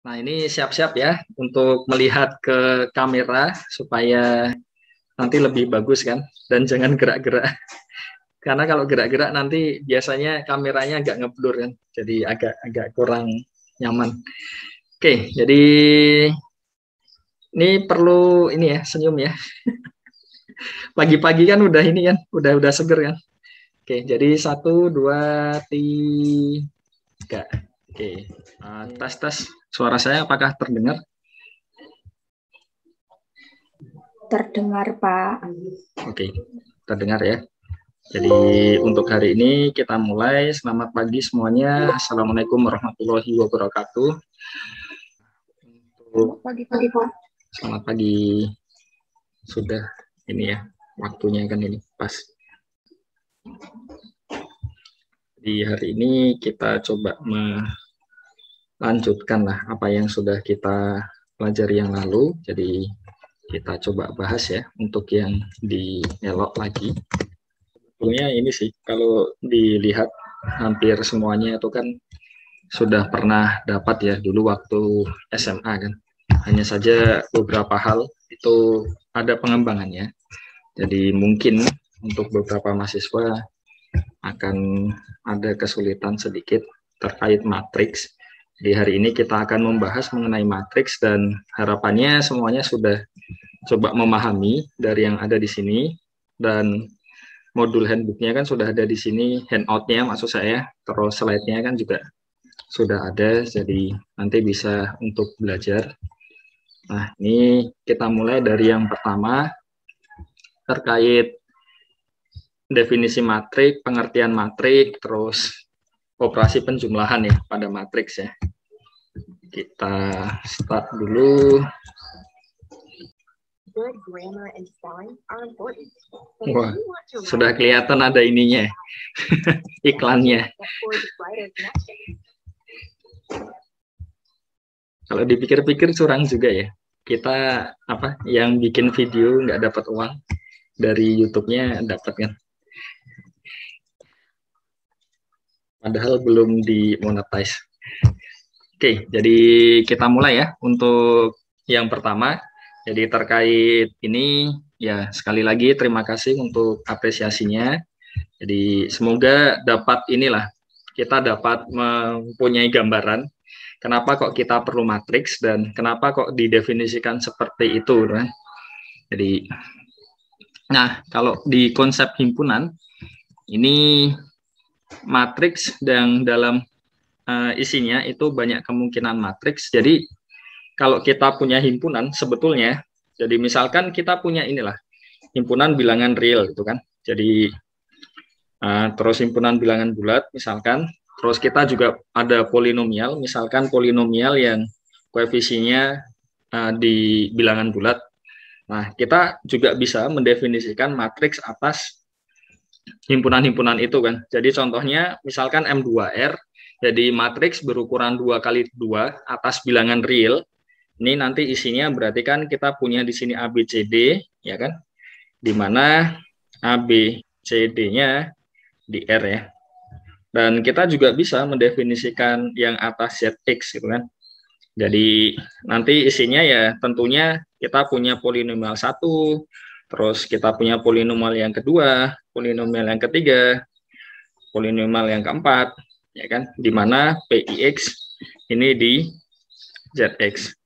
Nah, ini siap-siap ya untuk melihat ke kamera supaya nanti lebih bagus kan, dan jangan gerak-gerak. Karena kalau gerak-gerak nanti biasanya kameranya agak ngeblur kan, jadi agak kurang nyaman. Oke, jadi ini perlu ini ya, senyum ya. Pagi-pagi kan udah ini kan, udah seger kan. Oke, jadi 1, 2, 3. Oke, tes suara saya apakah terdengar? Terdengar, Pak. Oke, terdengar ya. Jadi untuk hari ini kita mulai. Selamat pagi semuanya. Assalamualaikum warahmatullahi wabarakatuh. Selamat pagi, Pak. Selamat pagi. Sudah ini ya, waktunya kan ini pas. Di hari ini kita coba melanjutkan lah apa yang sudah kita pelajari yang lalu. Jadi kita coba bahas ya untuk yang dielok lagi. Sebetulnya ini sih kalau dilihat hampir semuanya itu kan sudah pernah dapat ya dulu waktu SMA kan. Hanya saja beberapa hal itu ada pengembangannya. Jadi mungkin untuk beberapa mahasiswa akan ada kesulitan sedikit terkait matriks. Di hari ini kita akan membahas mengenai matriks dan harapannya semuanya sudah coba memahami dari yang ada di sini, dan modul handbooknya kan sudah ada di sini, handoutnya maksud saya, terus slide-nya kan juga sudah ada, jadi nanti bisa untuk belajar. Nah, ini kita mulai dari yang pertama, terkait definisi matrik, pengertian matrik, terus operasi penjumlahan ya pada matriks ya. Kita start dulu. Wah, sudah kelihatan ada ininya, iklannya. Kalau dipikir-pikir curang juga ya. Kita yang bikin video nggak dapat uang, dari YouTube-nya dapat kan. Padahal belum dimonetize. Oke, jadi kita mulai ya untuk yang pertama. Jadi terkait ini ya sekali lagi terima kasih untuk apresiasinya. Jadi semoga dapat kita dapat mempunyai gambaran kenapa kok kita perlu matriks dan kenapa kok didefinisikan seperti itu. Kan? Jadi, nah kalau di konsep himpunan ini matriks yang dalam isinya itu banyak kemungkinan matriks. Jadi kalau kita punya himpunan sebetulnya, jadi misalkan kita punya himpunan bilangan real gitu kan. Jadi terus himpunan bilangan bulat misalkan, terus kita juga ada polinomial, misalkan polinomial yang koefisiennya di bilangan bulat. Nah, kita juga bisa mendefinisikan matriks atas himpunan-himpunan itu kan. Jadi contohnya misalkan M2R, jadi matriks berukuran 2 kali 2 atas bilangan real. Ini nanti isinya berarti kan kita punya di sini ABCD, ya kan? Di mana ABCD-nya di R ya. Dan kita juga bisa mendefinisikan yang atas ZX gitu kan. Jadi nanti isinya ya tentunya kita punya polinomial 1, terus kita punya polinomial yang kedua, polinomial yang ketiga, polinomial yang keempat, ya kan? Di mana PIX ini di ZX.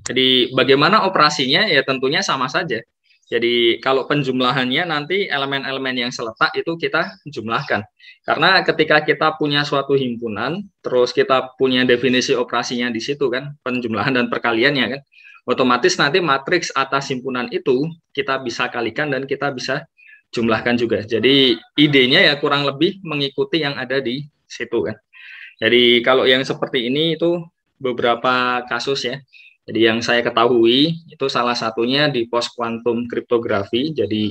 Jadi bagaimana operasinya ya tentunya sama saja. Jadi kalau penjumlahannya nanti elemen-elemen yang seletak itu kita jumlahkan. Karena ketika kita punya suatu himpunan, terus kita punya definisi operasinya di situ kan, penjumlahan dan perkaliannya kan, otomatis nanti matriks atas himpunan itu kita bisa kalikan dan kita bisa jumlahkan juga. Jadi idenya ya kurang lebih mengikuti yang ada di situ kan. Jadi kalau yang seperti ini itu beberapa kasus ya. Jadi yang saya ketahui itu salah satunya di post quantum kriptografi. Jadi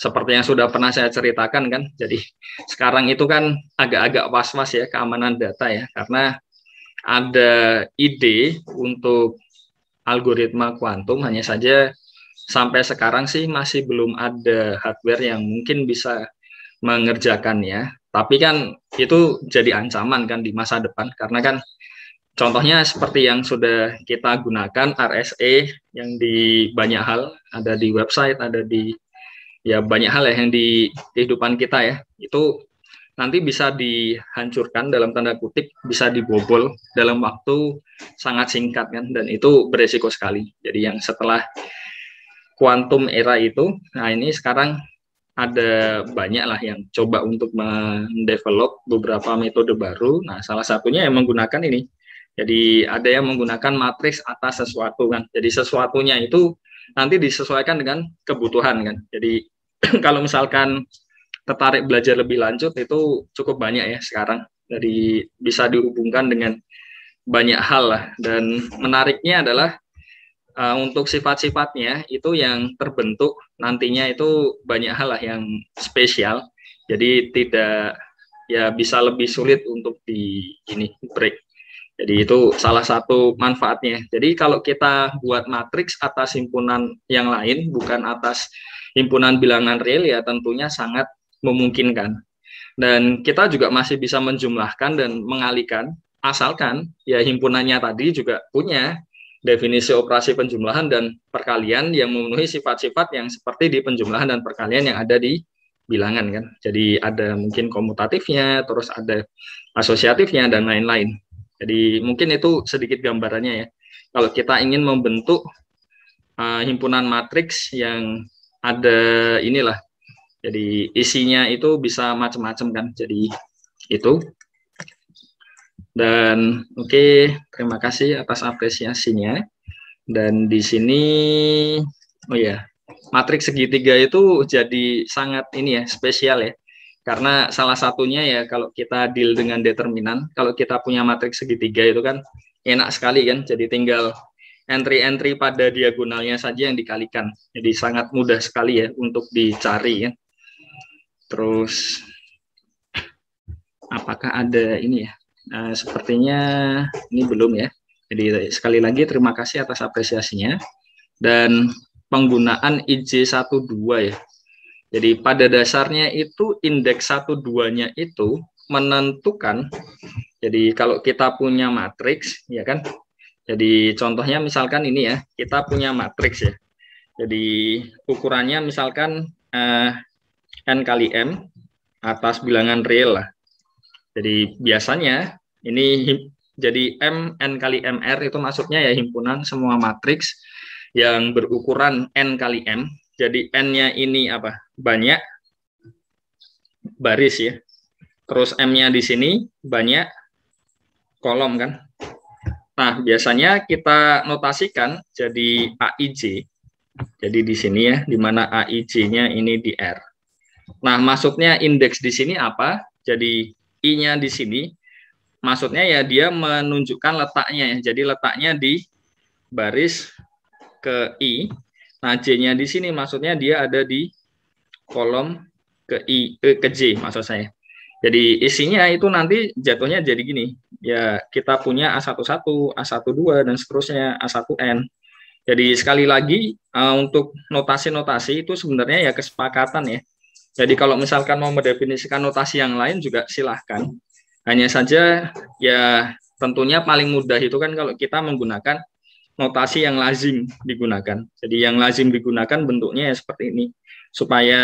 seperti yang sudah pernah saya ceritakan kan. Jadi sekarang itu kan agak-agak was-was ya keamanan data ya, karena ada ide untuk algoritma kuantum, hanya saja sampai sekarang sih masih belum ada hardware yang mungkin bisa mengerjakannya. Tapi kan itu jadi ancaman kan di masa depan, karena kan contohnya seperti yang sudah kita gunakan RSA yang di banyak hal, ada di website, ada di ya banyak hal ya yang di kehidupan kita ya, itu nanti bisa dihancurkan dalam tanda kutip, bisa dibobol dalam waktu sangat singkat kan, dan itu beresiko sekali. Jadi yang setelah kuantum era itu, nah ini sekarang ada banyak lah yang coba untuk mendevelop beberapa metode baru. Nah, salah satunya yang menggunakan ini. Jadi ada yang menggunakan matriks atas sesuatu kan. Jadi sesuatunya itu nanti disesuaikan dengan kebutuhan kan. Jadi kalau misalkan tertarik belajar lebih lanjut itu cukup banyak ya sekarang. Jadi bisa dihubungkan dengan banyak hal lah. Dan menariknya adalah untuk sifat-sifatnya itu yang terbentuk nantinya itu banyak hal lah yang spesial. Jadi tidak ya bisa lebih sulit untuk di ini break. Jadi itu salah satu manfaatnya. Jadi kalau kita buat matriks atas himpunan yang lain bukan atas himpunan bilangan real ya tentunya sangat memungkinkan. Dan kita juga masih bisa menjumlahkan dan mengalikan asalkan ya himpunannya tadi juga punya definisi operasi penjumlahan dan perkalian yang memenuhi sifat-sifat yang seperti di penjumlahan dan perkalian yang ada di bilangan kan. Jadi ada mungkin komutatifnya, terus ada asosiatifnya dan lain-lain. Jadi mungkin itu sedikit gambarannya ya. Kalau kita ingin membentuk himpunan matriks yang ada inilah. Jadi isinya itu bisa macam-macam kan. Jadi itu. Dan oke, terima kasih atas apresiasinya. Dan di sini, oh ya, matriks segitiga itu jadi sangat ini ya, spesial ya. Karena salah satunya ya kalau kita deal dengan determinan, kalau kita punya matriks segitiga itu kan enak sekali kan. Jadi tinggal entry-entry pada diagonalnya saja yang dikalikan. Jadi sangat mudah sekali ya untuk dicari ya. Terus, apakah ada ini ya? Sepertinya ini belum ya. Jadi sekali lagi terima kasih atas apresiasinya. Dan penggunaan IJ12 ya. Jadi pada dasarnya itu indeks 12-nya itu menentukan. Jadi kalau kita punya matriks ya kan. Jadi contohnya misalkan ini ya, kita punya matriks ya. Jadi ukurannya misalkan N kali M atas bilangan real lah. Jadi biasanya ini jadi M N kali MR itu maksudnya ya himpunan semua matriks yang berukuran N kali M. Jadi N-nya ini apa? Banyak baris ya. Terus M-nya di sini banyak kolom kan. Nah, biasanya kita notasikan jadi AIJ. Jadi di sini ya, di mana AIJ-nya ini di R. Nah, maksudnya indeks di sini apa? Jadi I-nya di sini, maksudnya ya dia menunjukkan letaknya ya. Jadi letaknya di baris ke I. Nah, J-nya di sini maksudnya dia ada di kolom ke J maksud saya. Jadi isinya itu nanti jatuhnya jadi gini. Ya, kita punya A11, A12 dan seterusnya A1N. Jadi sekali lagi untuk notasi-notasi itu sebenarnya ya kesepakatan ya. Jadi kalau misalkan mau mendefinisikan notasi yang lain juga silahkan. Hanya saja ya tentunya paling mudah itu kan kalau kita menggunakan notasi yang lazim digunakan. Jadi yang lazim digunakan bentuknya ya seperti ini. Supaya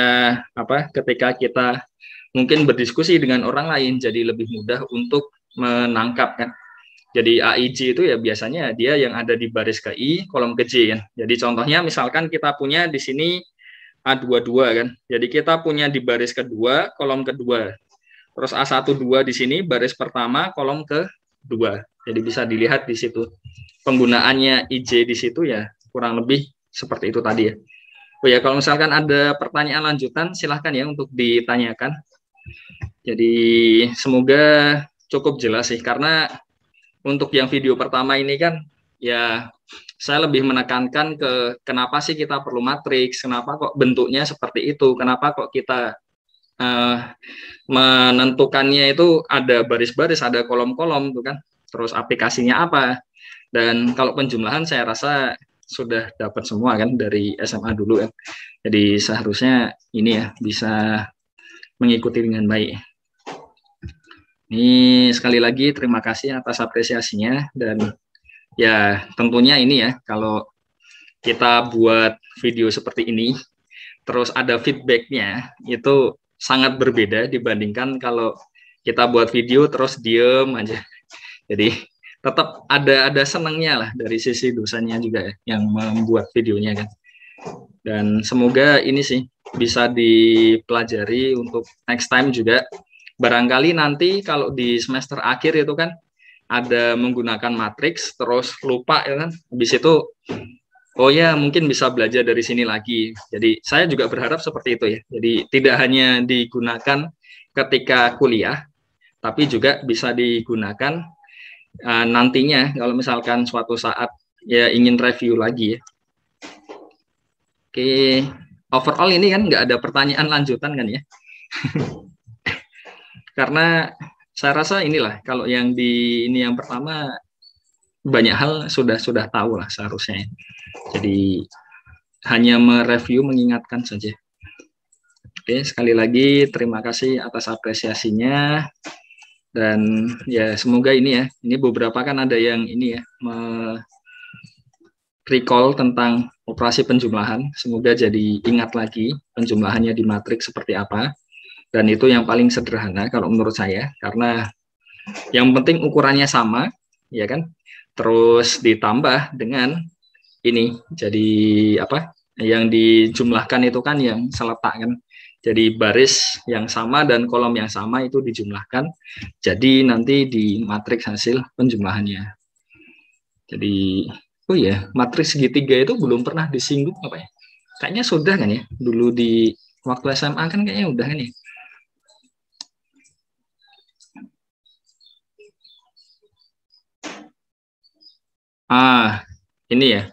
apa ketika kita mungkin berdiskusi dengan orang lain jadi lebih mudah untuk menangkap kan. Jadi AIJ itu ya biasanya dia yang ada di baris ke I, kolom ke J kan. Jadi contohnya misalkan kita punya di sini A22 kan. Jadi kita punya di baris kedua, kolom kedua. Terus A12 di sini baris pertama, kolom kedua. Jadi bisa dilihat di situ. Penggunaannya IJ di situ ya kurang lebih seperti itu tadi ya. Oh ya, kalau misalkan ada pertanyaan lanjutan silahkan ya untuk ditanyakan. Jadi semoga cukup jelas sih karena untuk yang video pertama ini kan ya saya lebih menekankan ke kenapa sih kita perlu matriks, kenapa kok bentuknya seperti itu, kenapa kok kita menentukannya itu ada baris-baris, ada kolom-kolom tuh kan, terus aplikasinya apa. Dan kalau penjumlahan saya rasa sudah dapat semua kan dari SMA dulu kan. Jadi seharusnya ini ya bisa mengikuti dengan baik. Ini sekali lagi terima kasih atas apresiasinya, dan ya tentunya ini ya, kalau kita buat video seperti ini terus ada feedbacknya itu sangat berbeda dibandingkan kalau kita buat video terus diem aja. Jadi tetap ada senangnya lah dari sisi dosennya juga ya, yang membuat videonya kan. Dan semoga ini sih bisa dipelajari untuk next time juga. Barangkali nanti kalau di semester akhir itu kan ada menggunakan matriks terus lupa ya kan. Habis itu oh ya mungkin bisa belajar dari sini lagi. Jadi saya juga berharap seperti itu ya. Jadi tidak hanya digunakan ketika kuliah, tapi juga bisa digunakan nantinya kalau misalkan suatu saat ya ingin review lagi ya. Oke, overall ini kan nggak ada pertanyaan lanjutan kan ya. Karena saya rasa inilah kalau yang di ini yang pertama banyak hal sudah tahu lah seharusnya. Jadi hanya mereview, mengingatkan saja. Oke, sekali lagi terima kasih atas apresiasinya, dan ya semoga ini ya, ini beberapa kan ada yang ini ya recall tentang operasi penjumlahan, semoga jadi ingat lagi penjumlahannya di matriks seperti apa. Dan itu yang paling sederhana kalau menurut saya, karena yang penting ukurannya sama, ya kan? Terus ditambah dengan ini, jadi apa? Yang dijumlahkan itu kan yang seletak kan. Jadi baris yang sama dan kolom yang sama itu dijumlahkan. Jadi nanti di matriks hasil penjumlahannya. Jadi, oh ya, matriks segitiga itu belum pernah disinggung apa ya? Kayaknya sudah kan ya? Dulu di waktu SMA kan kayaknya udah kan ya? Ini ya.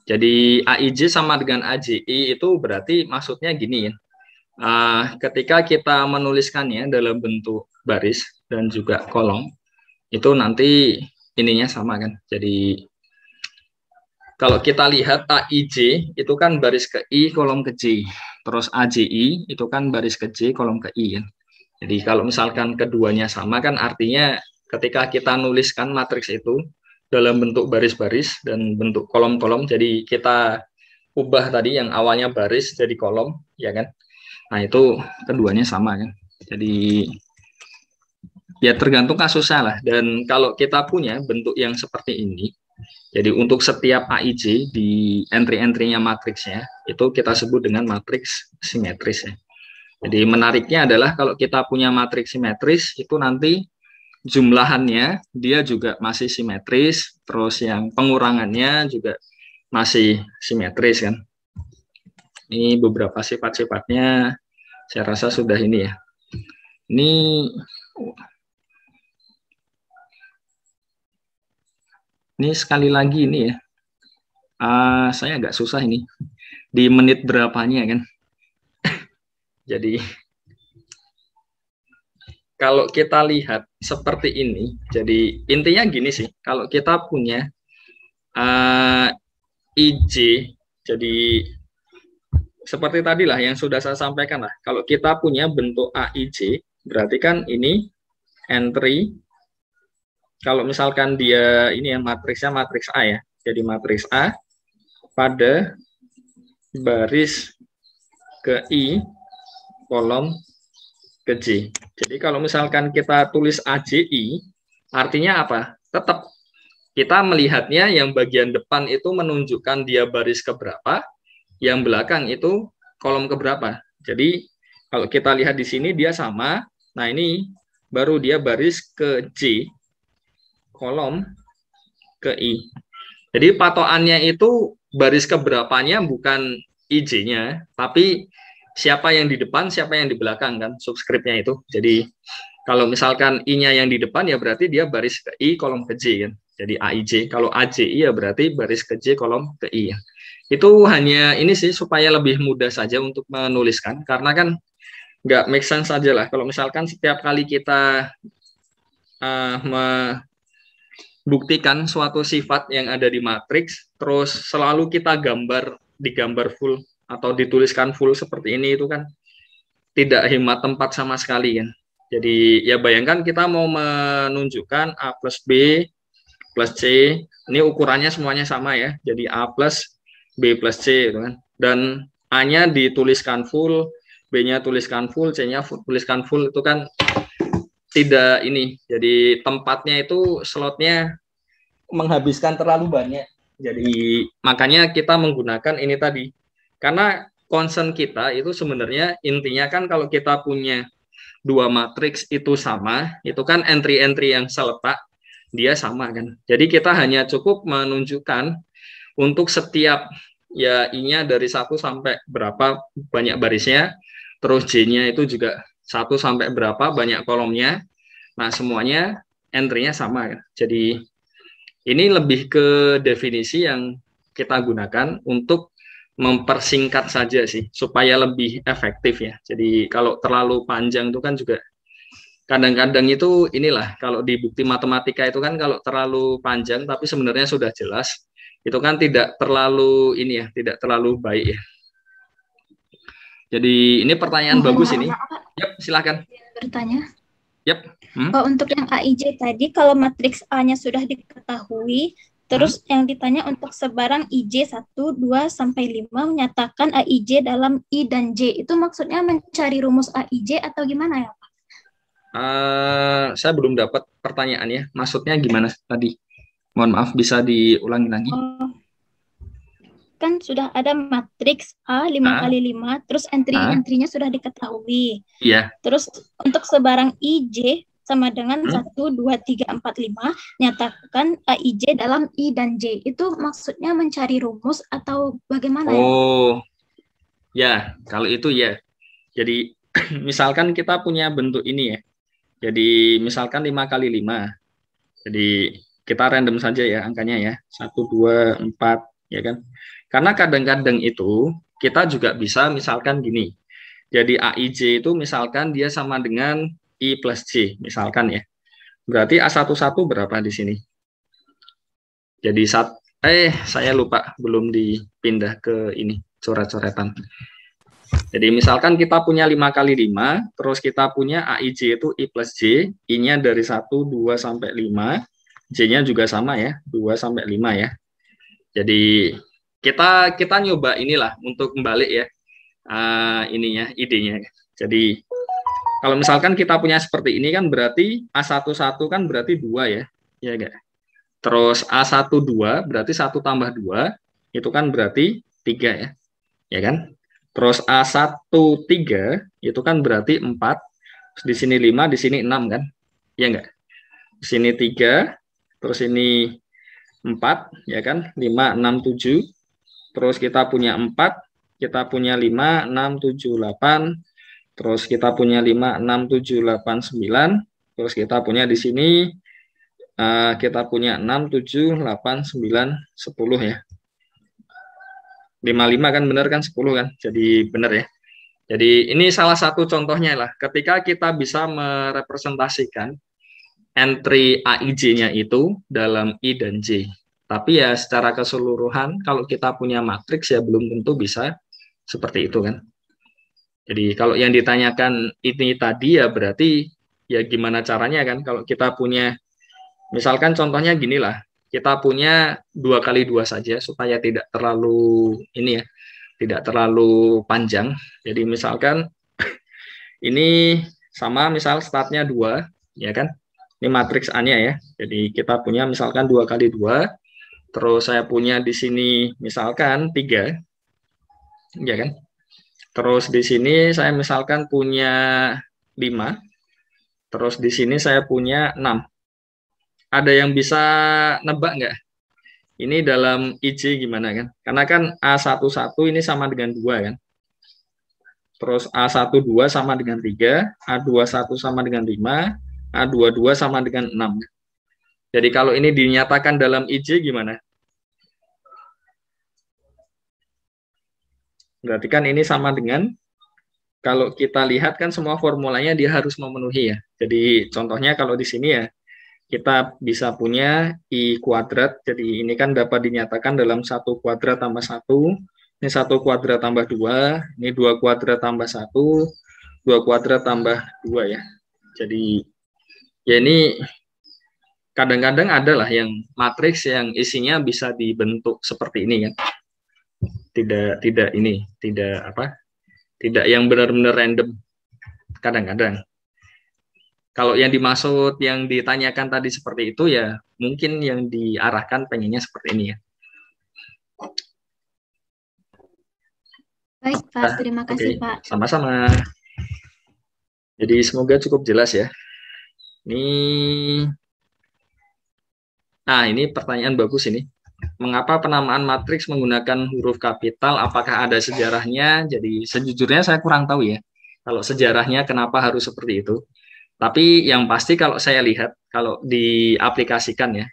Jadi AIJ sama dengan AJI itu berarti maksudnya gini ya. Ketika kita menuliskannya dalam bentuk baris dan juga kolom, itu nanti ininya sama kan. Jadi kalau kita lihat AIJ itu kan baris ke I, kolom ke J. Terus AJI itu kan baris ke J, kolom ke I kan. Jadi kalau misalkan keduanya sama kan artinya ketika kita nuliskan matriks itu dalam bentuk baris-baris dan bentuk kolom-kolom, jadi kita ubah tadi yang awalnya baris jadi kolom, ya kan? Nah itu keduanya sama kan? Jadi ya tergantung kasusnya lah. Dan kalau kita punya bentuk yang seperti ini, jadi untuk setiap AIJ di entry-entry-nya matriksnya itu kita sebut dengan matriks simetris ya. Jadi menariknya adalah kalau kita punya matriks simetris itu nanti jumlahannya dia juga masih simetris, terus yang pengurangannya juga masih simetris kan. Ini beberapa sifat-sifatnya saya rasa sudah ini ya. Ini sekali lagi ini ya. Saya agak susah ini di menit berapanya kan. Jadi kalau kita lihat seperti ini, jadi intinya gini sih, kalau kita punya IJ, jadi seperti tadi lah yang sudah saya sampaikan lah, kalau kita punya bentuk AIJ, berarti kan ini entry, kalau misalkan dia ini yang matriksnya matriks A ya, jadi matriks A pada baris ke I, kolom ke J. Jadi kalau misalkan kita tulis AJI, artinya apa? Tetap kita melihatnya yang bagian depan itu menunjukkan dia baris keberapa, yang belakang itu kolom keberapa. Jadi kalau kita lihat di sini dia sama, nah ini baru dia baris ke J, kolom ke I. Jadi patokannya itu baris keberapanya bukan IJ-nya, tapi siapa yang di depan, siapa yang di belakang kan, subscriptnya itu. Jadi kalau misalkan I-nya yang di depan ya berarti dia baris ke I, kolom ke J kan. Jadi AIJ. Kalau AJI ya berarti baris ke J, kolom ke I. Itu hanya ini sih supaya lebih mudah saja untuk menuliskan, karena kan nggak make sense saja lah. Kalau misalkan setiap kali kita membuktikan suatu sifat yang ada di matriks, terus selalu kita digambar full atau dituliskan full seperti ini, itu kan tidak hemat tempat sama sekali kan. Jadi ya bayangkan kita mau menunjukkan A plus B plus C, ini ukurannya semuanya sama ya, jadi A plus B plus C gitu kan. Dan A-nya dituliskan full, B-nya tuliskan full, C-nya tuliskan full, itu kan tidak ini. Jadi tempatnya itu slotnya menghabiskan terlalu banyak. Jadi makanya kita menggunakan ini tadi. Karena concern kita itu sebenarnya intinya kan kalau kita punya dua matriks itu sama, itu kan entry-entry yang seletak dia sama kan. Jadi kita hanya cukup menunjukkan untuk setiap ya I-nya dari 1 sampai berapa banyak barisnya, terus J-nya itu juga 1 sampai berapa banyak kolomnya. Nah, semuanya entry-nya sama kan. Jadi ini lebih ke definisi yang kita gunakan untuk mempersingkat saja sih, supaya lebih efektif ya. Jadi kalau terlalu panjang itu kan juga kadang-kadang itu inilah, kalau di bukti matematika itu kan kalau terlalu panjang tapi sebenarnya sudah jelas, itu kan tidak terlalu ini ya, tidak terlalu baik ya. Jadi ini pertanyaan bagus ini. Yap, silakan. Bertanya. Yap. Untuk yang AIJ tadi, kalau matriks A-nya sudah diketahui, terus yang ditanya untuk sebarang IJ 1, 2, sampai 5 menyatakan AIJ dalam I dan J. Itu maksudnya mencari rumus AIJ atau gimana ya, Pak? Saya belum dapat pertanyaannya. Maksudnya gimana tadi? Mohon maaf, bisa diulangi lagi? Kan sudah ada matriks A 5x5, terus entry-nya sudah diketahui. Iya. Terus untuk sebarang IJ sama dengan 1, 2, 3, 4, 5, nyatakan AIJ dalam I dan J. Itu maksudnya mencari rumus atau bagaimana ya? Oh, ya, kalau itu ya. Jadi, misalkan kita punya bentuk ini ya. Jadi, misalkan 5x5. Jadi, kita random saja ya angkanya ya. 1, 2, 4, ya kan. Karena kadang-kadang itu kita juga bisa misalkan gini. Jadi AIJ itu misalkan dia sama dengan I plus J, misalkan ya. Berarti A11 berapa di sini? Jadi saya lupa, belum dipindah ke ini, coret-coretan. Jadi misalkan kita punya 5x5, terus kita punya AIJ itu I plus J, I-nya dari 1, 2, sampai 5, J-nya juga sama ya, 2 sampai 5 ya. Jadi kita nyoba inilah untuk kembali ya, ininya, idenya. Jadi kalau misalkan kita punya seperti ini kan berarti A11 kan berarti 2 ya, ya enggak? Terus A12 berarti 1 tambah 2, itu kan berarti 3 ya, ya kan? Terus A13 itu kan berarti 4, di sini 5, di sini 6 kan, ya enggak? Di sini 3, terus ini 4, ya kan, 5, 6, 7, terus kita punya 4, kita punya 5, 6, 7, 8, terus kita punya 5, 6, 7, 8, 9, terus kita punya di sini, kita punya 6, 7, 8, 9, 10 ya. 5, 5 kan benar kan, 10 kan, jadi benar ya. Jadi ini salah satu contohnya lah, ketika kita bisa merepresentasikan entry AIJ-nya itu dalam I dan J. Tapi ya secara keseluruhan kalau kita punya matriks ya belum tentu bisa seperti itu kan. Jadi kalau yang ditanyakan ini tadi ya berarti ya gimana caranya kan kalau kita punya, misalkan contohnya gini lah, kita punya 2x2 saja supaya tidak terlalu ini ya, tidak terlalu panjang. Jadi misalkan ini sama misal startnya 2 ya kan. Ini matriks A-nya ya. Jadi kita punya misalkan 2x2. Terus saya punya di sini misalkan 3, ya kan? Terus di sini saya misalkan punya 5, terus di sini saya punya 6. Ada yang bisa nebak nggak? Ini dalam IJ gimana kan? Karena kan A11 ini sama dengan 2 kan? Terus A12 sama dengan 3, A21 sama dengan 5, A22 sama dengan 6. Jadi kalau ini dinyatakan dalam IJ gimana? Berarti kan ini sama dengan, kalau kita lihat kan semua formulanya dia harus memenuhi ya. Jadi contohnya kalau di sini ya, kita bisa punya I kuadrat, jadi ini kan dapat dinyatakan dalam 1 kuadrat tambah 1, ini 1 kuadrat tambah 2, ini 2 kuadrat tambah 1, 2 kuadrat tambah 2 ya. Jadi ya ini kadang-kadang ada lah yang matriks yang isinya bisa dibentuk seperti ini kan. Tidak yang benar-benar random kadang-kadang. Kalau yang dimaksud yang ditanyakan tadi seperti itu ya mungkin yang diarahkan pengennya seperti ini ya. Baik, Pak. Terima kasih, Pak. Sama-sama. Jadi semoga cukup jelas ya. Ini pertanyaan bagus ini. Mengapa penamaan matriks menggunakan huruf kapital? Apakah ada sejarahnya? Jadi sejujurnya saya kurang tahu ya. Kalau sejarahnya kenapa harus seperti itu. Tapi yang pasti kalau saya lihat, kalau diaplikasikan ya,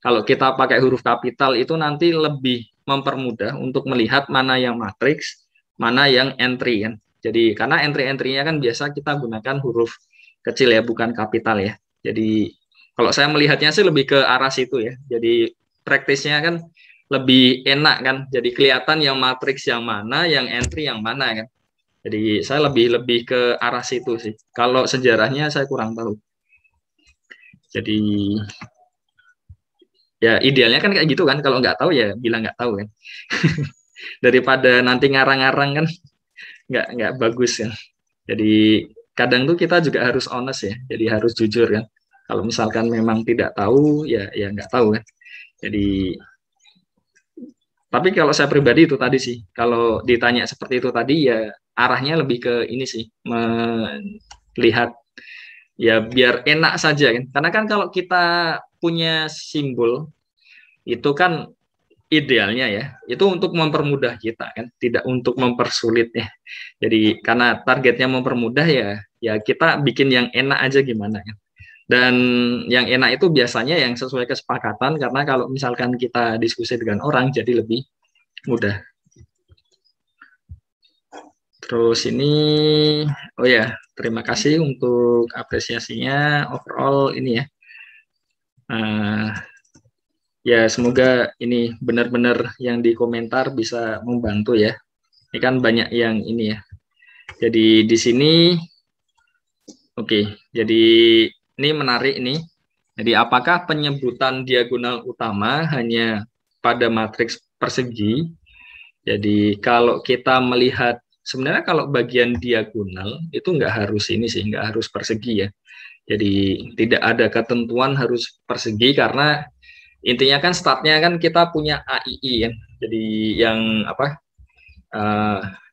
kalau kita pakai huruf kapital itu nanti lebih mempermudah untuk melihat mana yang matriks, mana yang entry kan. Jadi karena entry-entry-nya kan biasa kita gunakan huruf kecil ya, bukan kapital ya. Jadi kalau saya melihatnya sih lebih ke arah situ ya. Jadi praktisnya kan lebih enak kan. Jadi kelihatan yang matriks yang mana, yang entry yang mana kan. Jadi saya lebih ke arah situ sih. Kalau sejarahnya saya kurang tahu. Jadi ya idealnya kan kayak gitu kan. Kalau nggak tahu ya bilang nggak tahu kan. Daripada nanti ngarang-ngarang kan nggak bagus kan. Jadi kadang tuh kita juga harus honest ya. Jadi harus jujur kan. Kalau misalkan memang tidak tahu ya nggak tahu kan. Jadi tapi kalau saya pribadi itu tadi sih. Kalau ditanya seperti itu tadi ya arahnya lebih ke ini sih, melihat ya biar enak saja kan. Karena kan kalau kita punya simbol itu kan idealnya ya, itu untuk mempermudah kita kan, tidak untuk mempersulit ya. Jadi karena targetnya mempermudah ya kita bikin yang enak aja gimana kan. Dan yang enak itu biasanya yang sesuai kesepakatan karena kalau misalkan kita diskusi dengan orang jadi lebih mudah. Terus ini, oh ya, terima kasih untuk apresiasinya overall ini ya. Ya semoga ini benar-benar yang di komentar bisa membantu ya. Ini kan banyak yang ini ya. Jadi di sini, oke. Jadi ini menarik ini. Jadi apakah penyebutan diagonal utama hanya pada matriks persegi? Jadi kalau kita melihat sebenarnya kalau bagian diagonal itu nggak harus ini sih, nggak harus persegi ya. Jadi tidak ada ketentuan harus persegi karena intinya kan startnya kan kita punya AII kan. Jadi yang apa?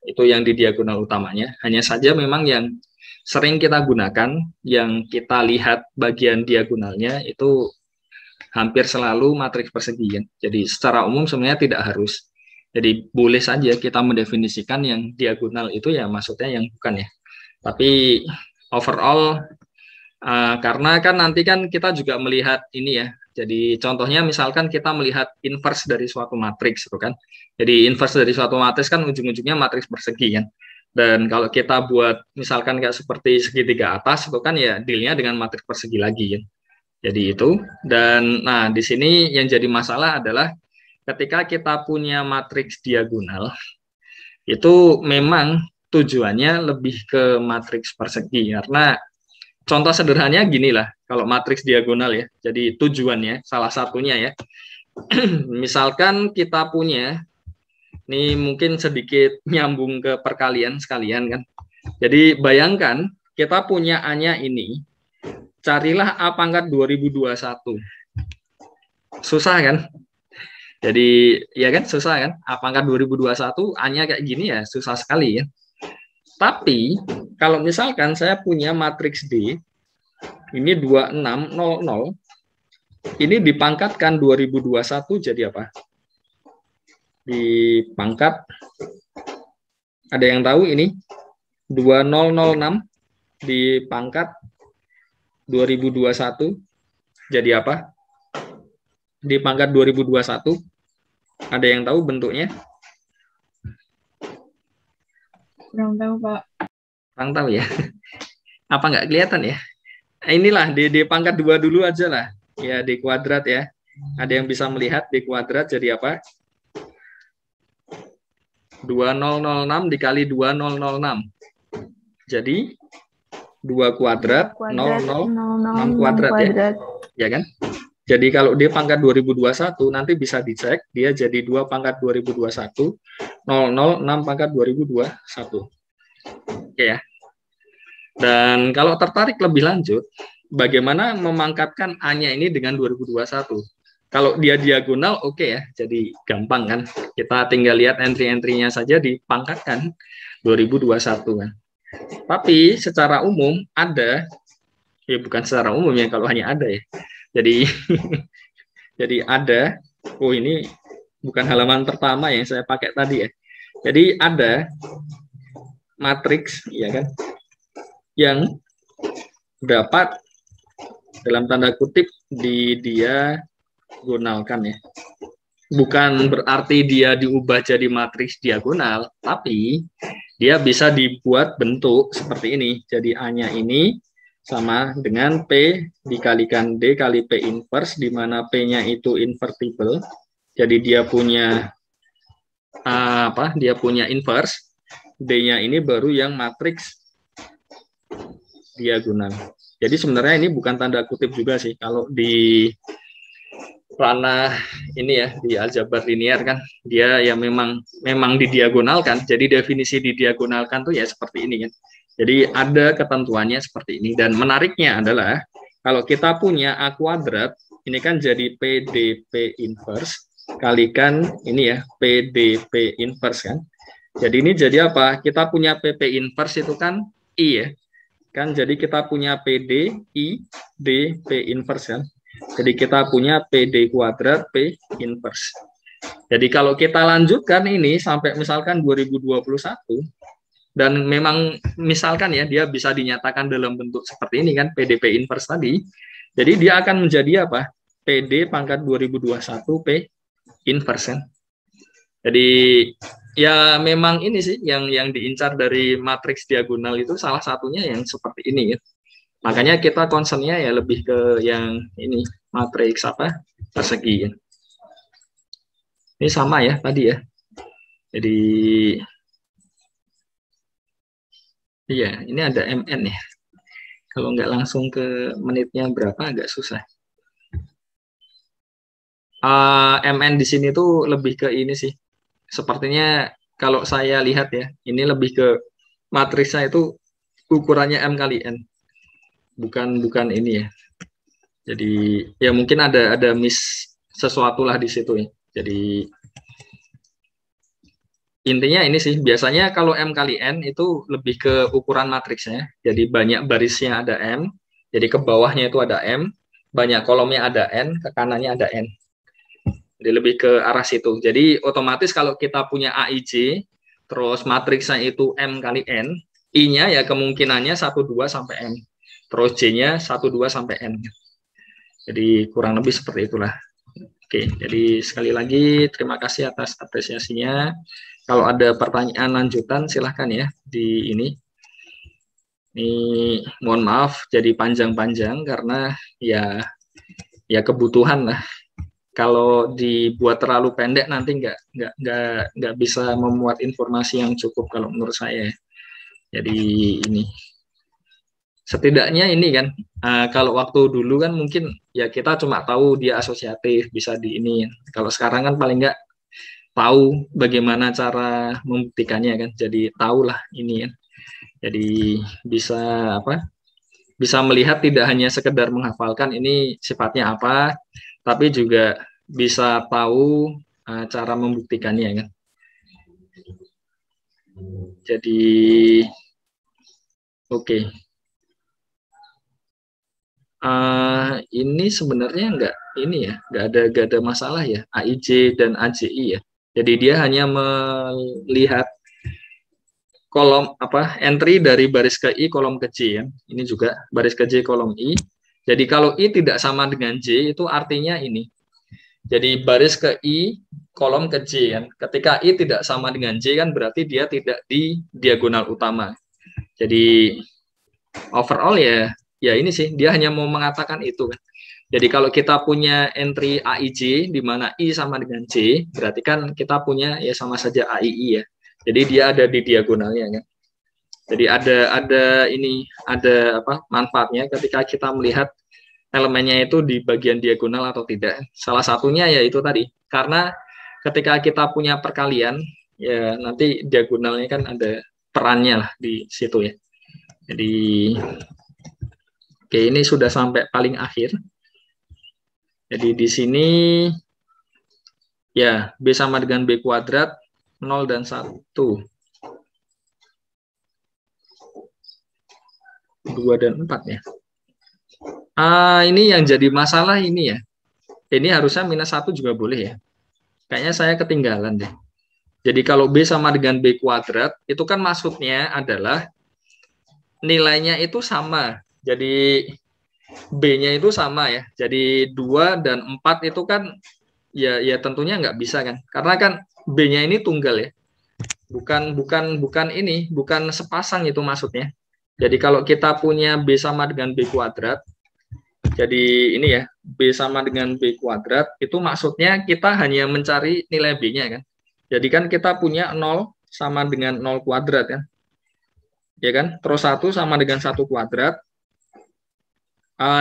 Itu yang di diagonal utamanya. Hanya saja memang yang sering kita gunakan, yang kita lihat bagian diagonalnya itu hampir selalu matriks persegi kan. Jadi secara umum sebenarnya tidak harus. Jadi boleh saja kita mendefinisikan yang diagonal itu ya maksudnya yang bukan ya. Tapi overall karena kan nanti kan kita juga melihat ini ya. Jadi contohnya misalkan kita melihat inverse dari suatu matriks itu kan. Jadi inverse dari suatu matriks kan ujung-ujungnya matriks persegi kan. Dan kalau kita buat misalkan kayak seperti segitiga atas itu kan ya dealnya dengan matriks persegi lagi kan. Jadi itu dan nah di sini yang jadi masalah adalah ketika kita punya matriks diagonal, itu memang tujuannya lebih ke matriks persegi. Karena contoh sederhananya gini lah, kalau matriks diagonal ya, jadi tujuannya salah satunya ya, misalkan kita punya, ini mungkin sedikit nyambung ke perkalian sekalian kan. Jadi bayangkan kita punya A-nya ini, carilah A pangkat 2021. Susah kan? Jadi ya kan susah kan, A pangkat 2021 A-nya kayak gini ya susah sekali ya. Tapi kalau misalkan saya punya matriks D ini 2600, ini dipangkatkan 2021 jadi apa? Dipangkat, ada yang tahu ini 2006 dipangkat 2021 jadi apa? Dipangkat 2021. Ada yang tahu bentuknya? Kurang tahu, Pak. Kurang tahu ya. Apa nggak kelihatan ya? Inilah di pangkat 2 dulu aja lah. Ya, di kuadrat ya. Ada yang bisa melihat di kuadrat jadi apa? 2006 dikali 2006. Jadi 2 kuadrat, 0, 0, 6 kuadrat kuadrat. Ya kan? Jadi kalau dia pangkat 2021, nanti bisa dicek, dia jadi 2 pangkat 2021, 00, 6 pangkat 2021. Oke ya. Dan kalau tertarik lebih lanjut, bagaimana memangkatkan A-nya ini dengan 2021? Kalau dia diagonal, oke ya, jadi gampang kan. Kita tinggal lihat entry-entry-nya saja dipangkatkan 2021 kan. Tapi secara umum ada, ya bukan secara umum ya kalau hanya ada ya. Jadi jadi ada, oh ini bukan halaman pertama yang saya pakai tadi ya. Jadi ada matriks ya kan yang dapat dalam tanda kutip diagonalkan ya. Bukan berarti dia diubah jadi matriks diagonal, tapi dia bisa dibuat bentuk seperti ini. Jadi A-nya ini sama dengan P dikalikan D kali P inverse, di mana P-nya itu invertible. Jadi dia punya Dia punya inverse. D-nya ini baru yang matriks diagonal. Jadi sebenarnya ini bukan tanda kutip juga sih. Kalau di ranah ini ya, di aljabar linear kan, dia ya memang didiagonalkan. Jadi definisi didiagonalkan tuh ya seperti ini kan. Jadi ada ketentuannya seperti ini. Dan menariknya adalah kalau kita punya A kuadrat, ini kan jadi PDP inverse kalikan ini ya PDP inverse kan. Jadi ini jadi apa? Kita punya PP inverse itu kan I ya. Kan jadi kita punya PD, I, D, P inverse kan. Jadi kita punya PD kuadrat P inverse. Jadi kalau kita lanjutkan ini sampai misalkan 2021, dan memang misalkan ya dia bisa dinyatakan dalam bentuk seperti ini kan, PDP inverse tadi. Jadi dia akan menjadi apa? PD pangkat 2021 P inverse kan. Jadi ya memang ini sih yang diincar dari matriks diagonal itu salah satunya yang seperti ini ya. Makanya kita concernnya ya lebih ke yang ini, matriks persegi ya. Ini sama ya tadi ya. Jadi iya, ini ada MN ya. Kalau nggak langsung ke menitnya berapa agak susah. MN di sini tuh lebih ke ini sih. Sepertinya kalau saya lihat ya, ini lebih ke matriksnya itu ukurannya M kali N. Bukan ini ya. Jadi ya mungkin ada miss sesuatu lah di situ ya. Jadi intinya ini sih, biasanya kalau M kali N itu lebih ke ukuran matriksnya. Jadi banyak barisnya ada M, jadi ke bawahnya itu ada M, banyak kolomnya ada N, ke kanannya ada N. Jadi lebih ke arah situ. Jadi otomatis kalau kita punya AIJ, terus matriksnya itu M kali N, I-nya ya kemungkinannya 1, 2 sampai N. Terus J-nya 1, 2 sampai N. Jadi kurang lebih seperti itulah. Oke, jadi sekali lagi terima kasih atas apresiasinya. Kalau ada pertanyaan lanjutan silahkan ya di ini. Ini mohon maaf jadi panjang-panjang karena ya kebutuhan lah. Kalau dibuat terlalu pendek nanti nggak bisa memuat informasi yang cukup kalau menurut saya. Jadi ini setidaknya ini kan kalau waktu dulu kan mungkin ya kita cuma tahu dia asosiatif bisa di ini. Kalau sekarang kan paling nggak tahu bagaimana cara membuktikannya kan. Jadi tahulah ini kan. Jadi bisa bisa melihat tidak hanya sekedar menghafalkan ini sifatnya apa, tapi juga bisa tahu cara membuktikannya kan. Jadi oke. Ini sebenarnya nggak ada masalah ya, AIJ dan AJI ya. Jadi dia hanya melihat kolom entry dari baris ke I, kolom ke J ya. Ini juga baris ke J, kolom I. Jadi kalau I tidak sama dengan J itu artinya ini. Jadi baris ke I, kolom ke J kan. Ketika I tidak sama dengan J kan berarti dia tidak di diagonal utama. Jadi overall ya ini sih, dia hanya mau mengatakan itu kan. Jadi kalau kita punya entry AIJ di mana I sama dengan J, berarti kan kita punya ya sama saja AII ya. Jadi dia ada di diagonalnya kan. Jadi ada apa manfaatnya ketika kita melihat elemennya itu di bagian diagonal atau tidak. Salah satunya yaitu tadi, karena ketika kita punya perkalian, ya nanti diagonalnya kan ada perannya lah di situ ya. Jadi, oke, ini sudah sampai paling akhir. Jadi di sini, ya, B sama dengan B kuadrat, 0 dan 1. 2 dan 4 ya. Ini yang jadi masalah ini ya. Ini harusnya minus 1 juga boleh ya. Kayaknya saya ketinggalan deh. Jadi kalau B sama dengan B kuadrat, itu kan maksudnya adalah nilainya itu sama. Jadi B-nya itu sama ya. Jadi 2 dan 4 itu kan ya tentunya nggak bisa kan. Karena kan B-nya ini tunggal ya. Bukan ini, bukan sepasang itu maksudnya. Jadi kalau kita punya B sama dengan B kuadrat, jadi ini ya, B sama dengan B kuadrat, itu maksudnya kita hanya mencari nilai B-nya kan. Jadi kan kita punya 0 sama dengan 0 kuadrat kan. Ya kan, terus 1 sama dengan 1 kuadrat.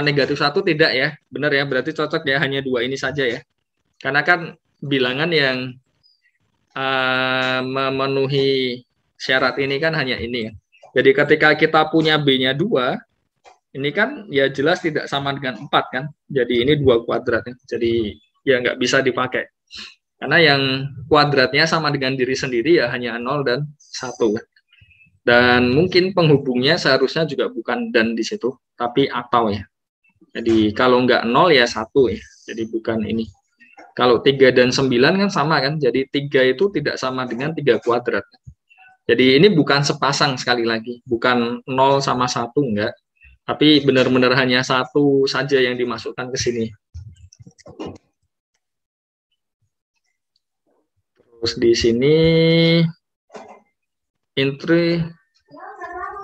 Negatif 1 tidak ya, benar ya, berarti cocok ya, hanya 2 ini saja ya. Karena kan bilangan yang memenuhi syarat ini kan hanya ini ya. Jadi ketika kita punya B-nya 2, ini kan ya jelas tidak sama dengan 4 kan. Jadi ini 2 kuadrat ya. Jadi ya nggak bisa dipakai. Karena yang kuadratnya sama dengan diri sendiri ya hanya 0 dan 1. Dan mungkin penghubungnya seharusnya juga bukan dan di situ, tapi atau ya. Jadi kalau nggak 0 ya 1 ya. Jadi bukan ini. Kalau 3 dan 9 kan sama kan. Jadi 3 itu tidak sama dengan 3 kuadrat. Jadi ini bukan sepasang sekali lagi. Bukan 0 sama 1 enggak. Tapi benar-benar hanya 1 saja yang dimasukkan ke sini. Terus di sini entry.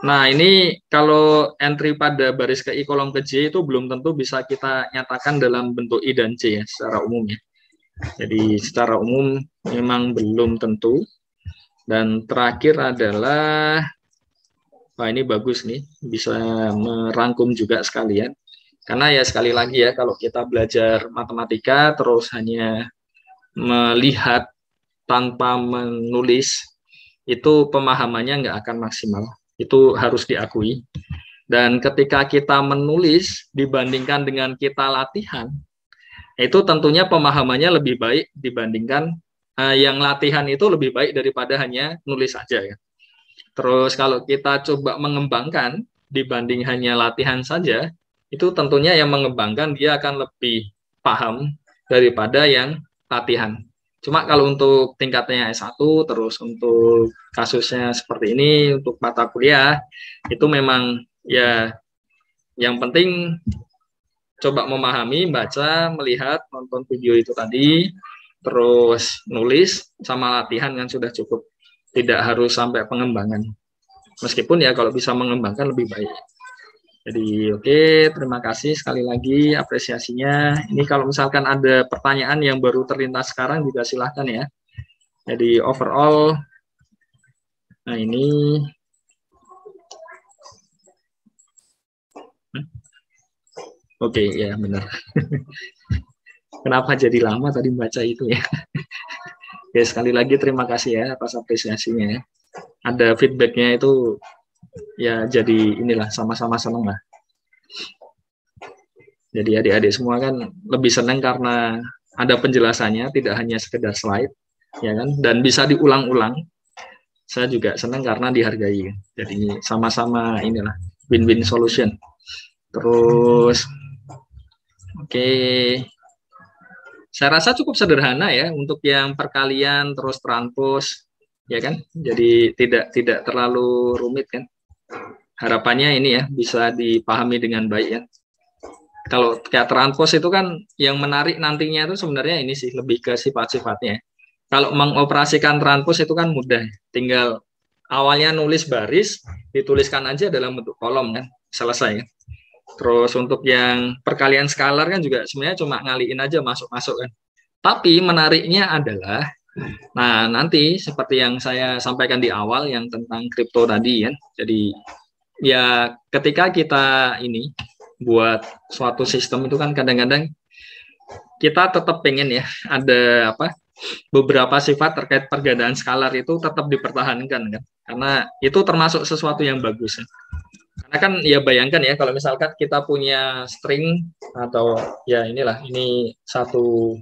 Nah, ini kalau entry pada baris ke I kolom ke J itu belum tentu bisa kita nyatakan dalam bentuk I dan J ya secara umum ya. Jadi secara umum memang belum tentu. Dan terakhir adalah, wah ini bagus nih, bisa merangkum juga sekalian. Karena ya sekali lagi ya, kalau kita belajar matematika terus hanya melihat tanpa menulis, itu pemahamannya nggak akan maksimal. Itu harus diakui. Dan ketika kita menulis dibandingkan dengan kita latihan, itu tentunya pemahamannya lebih baik dibandingkan yang latihan itu lebih baik daripada hanya nulis saja ya. Terus kalau kita coba mengembangkan dibanding hanya latihan saja, itu tentunya yang mengembangkan dia akan lebih paham daripada yang latihan. Cuma kalau untuk tingkatnya S1, terus untuk kasusnya seperti ini, untuk mata kuliah, itu memang ya yang penting coba memahami, baca, melihat, nonton video itu tadi, terus nulis sama latihan kan sudah cukup. Tidak harus sampai pengembangan. Meskipun ya kalau bisa mengembangkan lebih baik. Jadi oke, terima kasih sekali lagi apresiasinya. Ini kalau misalkan ada pertanyaan yang baru terlintas sekarang juga silahkan ya. Jadi overall, nah ini. Oke, ya benar. Kenapa jadi lama tadi baca itu ya? Oke, sekali lagi terima kasih ya atas apresiasinya ya. Ada feedbacknya itu ya jadi inilah sama-sama senang lah. Jadi adik-adik semua kan lebih senang karena ada penjelasannya, tidak hanya sekedar slide, ya kan? Dan bisa diulang-ulang. Saya juga senang karena dihargai. Jadi sama-sama inilah win-win solution. Terus, oke. Saya rasa cukup sederhana ya untuk yang perkalian terus transpos ya kan. Jadi tidak terlalu rumit kan. Harapannya ini ya bisa dipahami dengan baik ya. Kalau kayak transpos itu kan yang menarik nantinya itu sebenarnya ini sih lebih ke sifat-sifatnya. Kalau mengoperasikan transpos itu kan mudah. Tinggal awalnya nulis baris, dituliskan aja dalam bentuk kolom kan. Selesai kan. Terus untuk yang perkalian skalar kan juga sebenarnya cuma ngaliin aja masuk-masuk kan. Tapi menariknya adalah Nah, nanti seperti yang saya sampaikan di awal yang tentang kripto tadi ya. Jadi ya ketika kita ini buat suatu sistem itu kan kadang-kadang kita tetap pengen ya ada apa beberapa sifat terkait pergandaan skalar itu tetap dipertahankan kan. Karena itu termasuk sesuatu yang bagus ya. Karena kan ya bayangkan ya kalau misalkan kita punya string atau ya inilah ini satu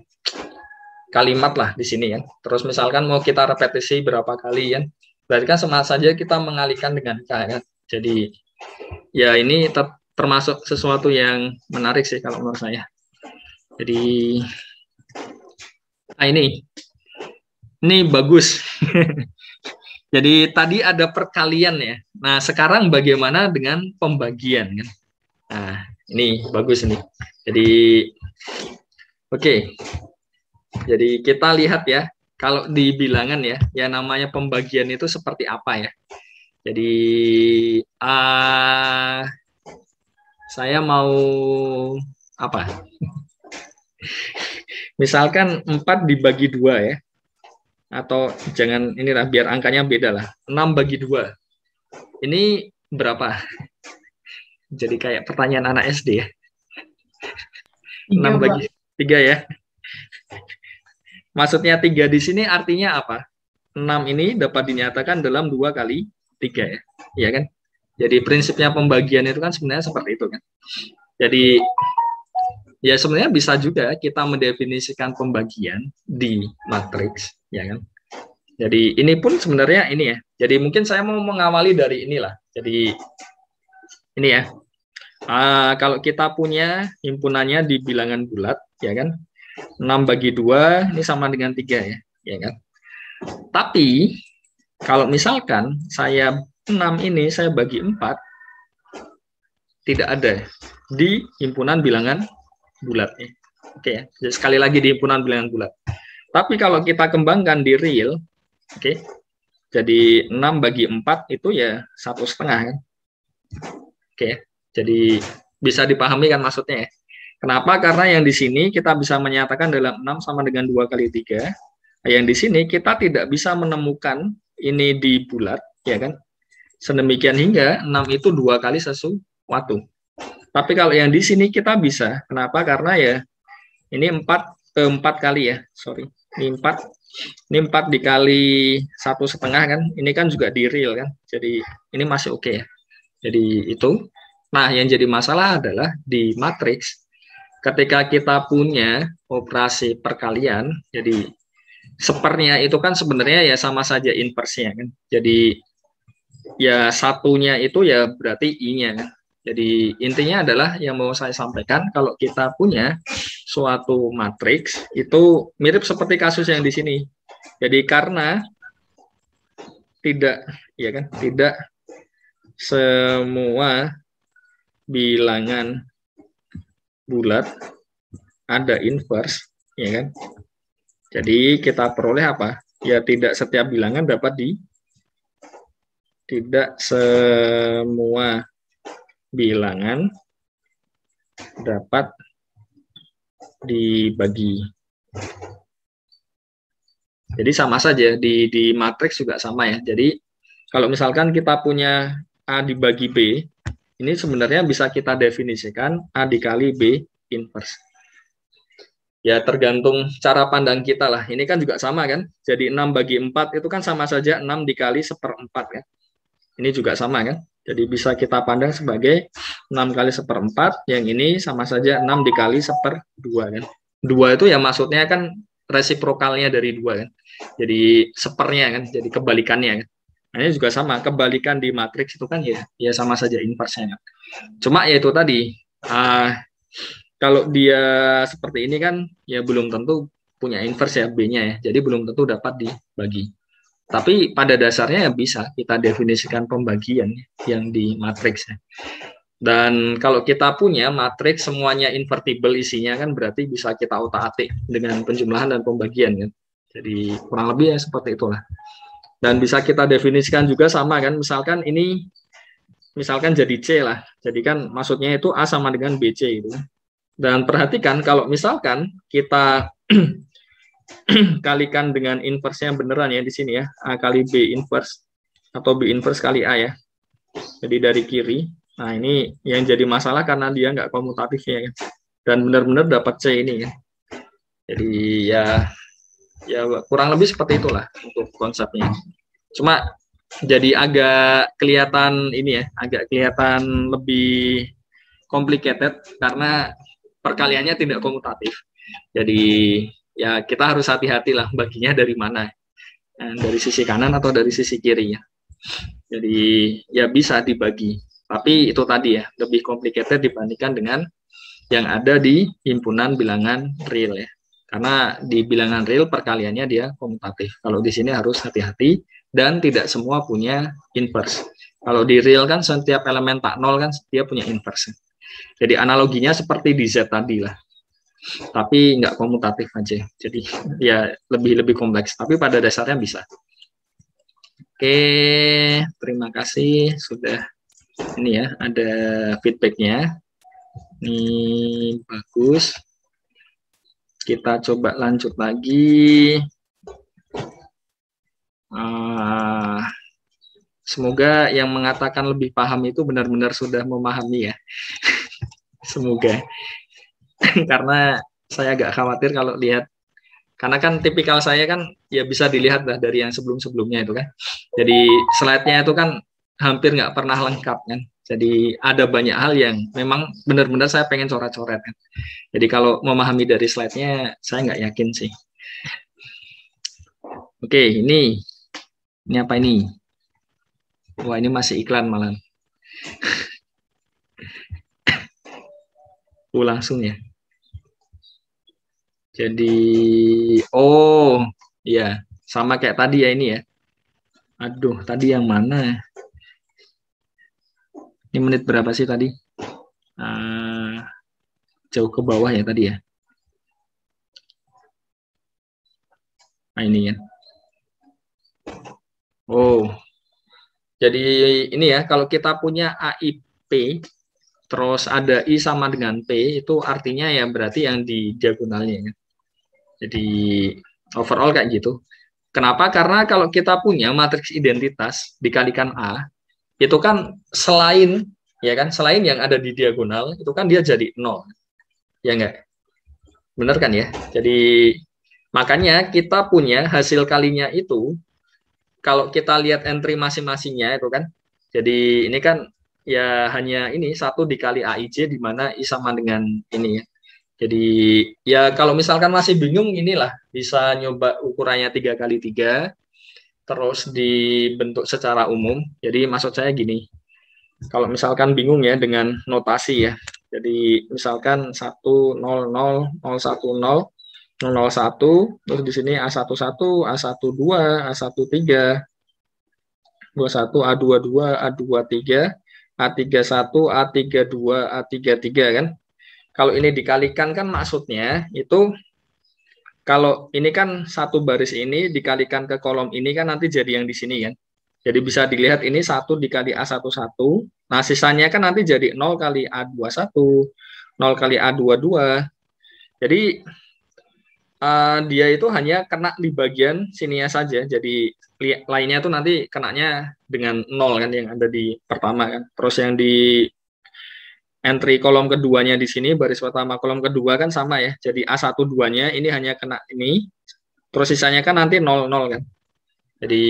kalimat lah di sini ya. Terus misalkan mau kita repetisi berapa kali ya. Berarti kan sama saja kita mengalihkan dengan K kan. Jadi ya ini termasuk sesuatu yang menarik sih kalau menurut saya. Jadi nah ini bagus. Jadi tadi ada perkalian ya. Nah, sekarang bagaimana dengan pembagian kan? Nah, ini bagus nih. Jadi oke. Jadi kita lihat ya, kalau di bilangan ya, ya namanya pembagian itu seperti apa ya. Jadi saya mau apa? Misalkan 4 dibagi 2 ya. Atau jangan inilah biar angkanya beda lah. 6 bagi 2. Ini berapa? Jadi kayak pertanyaan anak SD ya. 6 bagi 3 ya. Maksudnya 3 di sini artinya apa? 6 ini dapat dinyatakan dalam 2 kali 3 ya. Iya kan? Jadi prinsipnya pembagian itu kan sebenarnya seperti itu kan. Jadi ya sebenarnya bisa juga kita mendefinisikan pembagian di matriks, ya kan? Jadi ini pun sebenarnya ini ya. Jadi mungkin saya mau mengawali dari inilah. Jadi ini ya. Kalau kita punya himpunannya di bilangan bulat, ya kan? 6 bagi 2 ini sama dengan 3 ya, ya kan? Tapi kalau misalkan saya 6 ini saya bagi 4 tidak ada di himpunan bilangan bulat ya. Oke ya. Jadi sekali lagi di himpunan bilangan bulat. Tapi kalau kita kembangkan di real, oke. Jadi 6 bagi 4 itu ya 1,5 kan. Oke ya. Jadi bisa dipahami kan maksudnya ya. Kenapa? Karena yang di sini kita bisa menyatakan dalam 6 sama dengan 2 kali 3. Yang di sini kita tidak bisa menemukan ini di bulat, ya kan? Sedemikian hingga 6 itu 2 kali sesuatu. Tapi kalau yang di sini kita bisa. Kenapa? Karena ya ini 4 kali ya. Sorry. Ini 4. Ini 4 dikali 1,5 kan. Ini kan juga di real kan. Jadi ini masih oke ya. Jadi itu. Nah, yang jadi masalah adalah di matriks. Ketika kita punya operasi perkalian, jadi sepernya itu kan sebenarnya ya sama saja inversnya kan. Jadi ya satunya itu ya berarti I-nya kan. Jadi intinya adalah yang mau saya sampaikan kalau kita punya suatu matriks itu mirip seperti kasus yang di sini. Jadi karena tidak ya kan, tidak semua bilangan bulat ada inverse, ya kan? Jadi kita peroleh apa? Ya tidak setiap bilangan dapat tidak semua bilangan dapat dibagi. Jadi sama saja di matriks juga sama ya. Jadi kalau misalkan kita punya A dibagi B, ini sebenarnya bisa kita definisikan A dikali B inverse. Ya tergantung cara pandang kita lah. Ini kan juga sama kan. Jadi 6 bagi 4 itu kan sama saja 6 dikali 1/4 kan. Ini juga sama kan. Jadi bisa kita pandang sebagai 6 kali 1/4. Yang ini sama saja 6 dikali 1/2 kan. 2 itu ya maksudnya kan resiprokalnya dari 2 kan. Jadi sepernya kan. Jadi kebalikannya kan. Nah, ini juga sama, kebalikan di matriks itu kan ya sama saja inversnya. Cuma ya itu tadi, kalau dia seperti ini kan ya belum tentu punya inverse ya B-nya ya, jadi belum tentu dapat dibagi. Tapi pada dasarnya ya bisa kita definisikan pembagian yang di matriks ya. Dan kalau kita punya matriks semuanya invertible isinya kan berarti bisa kita otak-atik dengan penjumlahan dan pembagian kan. Jadi kurang lebih ya seperti itulah. Dan bisa kita definisikan juga sama kan, misalkan ini, misalkan jadi C lah, jadi kan maksudnya itu A sama dengan BC itu. Dan perhatikan kalau misalkan kita kalikan dengan inverse-nya beneran ya di sini ya, A kali B inverse atau B inverse kali A ya. Jadi dari kiri. Nah, ini yang jadi masalah karena dia nggak komutatif ya. Dan benar-benar dapat C ini ya. Jadi ya kurang lebih seperti itulah untuk konsepnya. Cuma jadi agak kelihatan ini ya, agak kelihatan lebih complicated karena perkaliannya tidak komutatif. Jadi ya kita harus hati-hati lah baginya dari mana, dari sisi kanan atau dari sisi kiri ya. Jadi ya bisa dibagi, tapi itu tadi ya lebih complicated dibandingkan dengan yang ada di himpunan bilangan real ya. Karena di bilangan real perkaliannya dia komutatif. Kalau di sini harus hati-hati dan tidak semua punya inverse. Kalau di real kan setiap elemen tak nol kan dia punya inverse. Jadi analoginya seperti di Z tadi lah. Tapi nggak komutatif aja. Jadi ya lebih kompleks. Tapi pada dasarnya bisa. Oke, terima kasih sudah ini ya ada feedbacknya. Ini bagus. Kita coba lanjut lagi. Semoga yang mengatakan lebih paham itu benar-benar sudah memahami ya. Semoga. Karena saya agak khawatir kalau lihat, karena kan tipikal saya kan ya bisa dilihat lah dari yang sebelum-sebelumnya itu kan. Jadi slide-nya itu kan hampir nggak pernah lengkap kan. Jadi ada banyak hal yang memang benar-benar saya pengen coret-coret kan. Jadi kalau memahami dari slide-nya saya nggak yakin sih. Oke, ini apa ini? Wah, ini masih iklan malah. Langsung ya. Jadi, oh, ya sama kayak tadi ya ini ya. Aduh, tadi yang mana? Ini menit berapa sih tadi? Jauh ke bawah ya tadi ya. Nah ini ya. Oh, jadi ini ya, kalau kita punya AIP, terus ada I sama dengan P, itu artinya ya berarti yang di diagonalnya. Ya. Jadi overall kayak gitu. Kenapa? Karena kalau kita punya matriks identitas dikalikan A, itu kan selain yang ada di diagonal, itu kan dia jadi 0. Ya enggak? Benar kan ya? Jadi makanya kita punya hasil kalinya itu, kalau kita lihat entry masing-masingnya itu kan, jadi ini kan ya hanya ini 1 dikali AIJ di mana I sama dengan ini ya. Jadi ya kalau misalkan masih bingung inilah bisa nyoba ukurannya 3 kali 3 terus dibentuk secara umum. Jadi maksud saya gini. Kalau misalkan bingung ya dengan notasi ya. Jadi misalkan 1 0 0 0 1 0 0 1 terus di sini A11 A12 A13 21 A22 A23 A31 A32 A33 kan. Kalau ini dikalikan kan maksudnya itu kalau ini kan satu baris ini dikalikan ke kolom ini kan nanti jadi yang di sini kan. Jadi bisa dilihat ini 1 dikali A11. Nah, sisanya kan nanti jadi 0 kali A21, 0 kali A22. Jadi dia itu hanya kena di bagian sininya saja. Jadi lainnya tuh nanti kenanya dengan 0 kan yang ada di pertama kan. Terus yang di entry kolom keduanya di sini, baris pertama kolom kedua kan sama ya. Jadi A12-nya ini hanya kena ini, terus sisanya kan nanti 00 kan. Jadi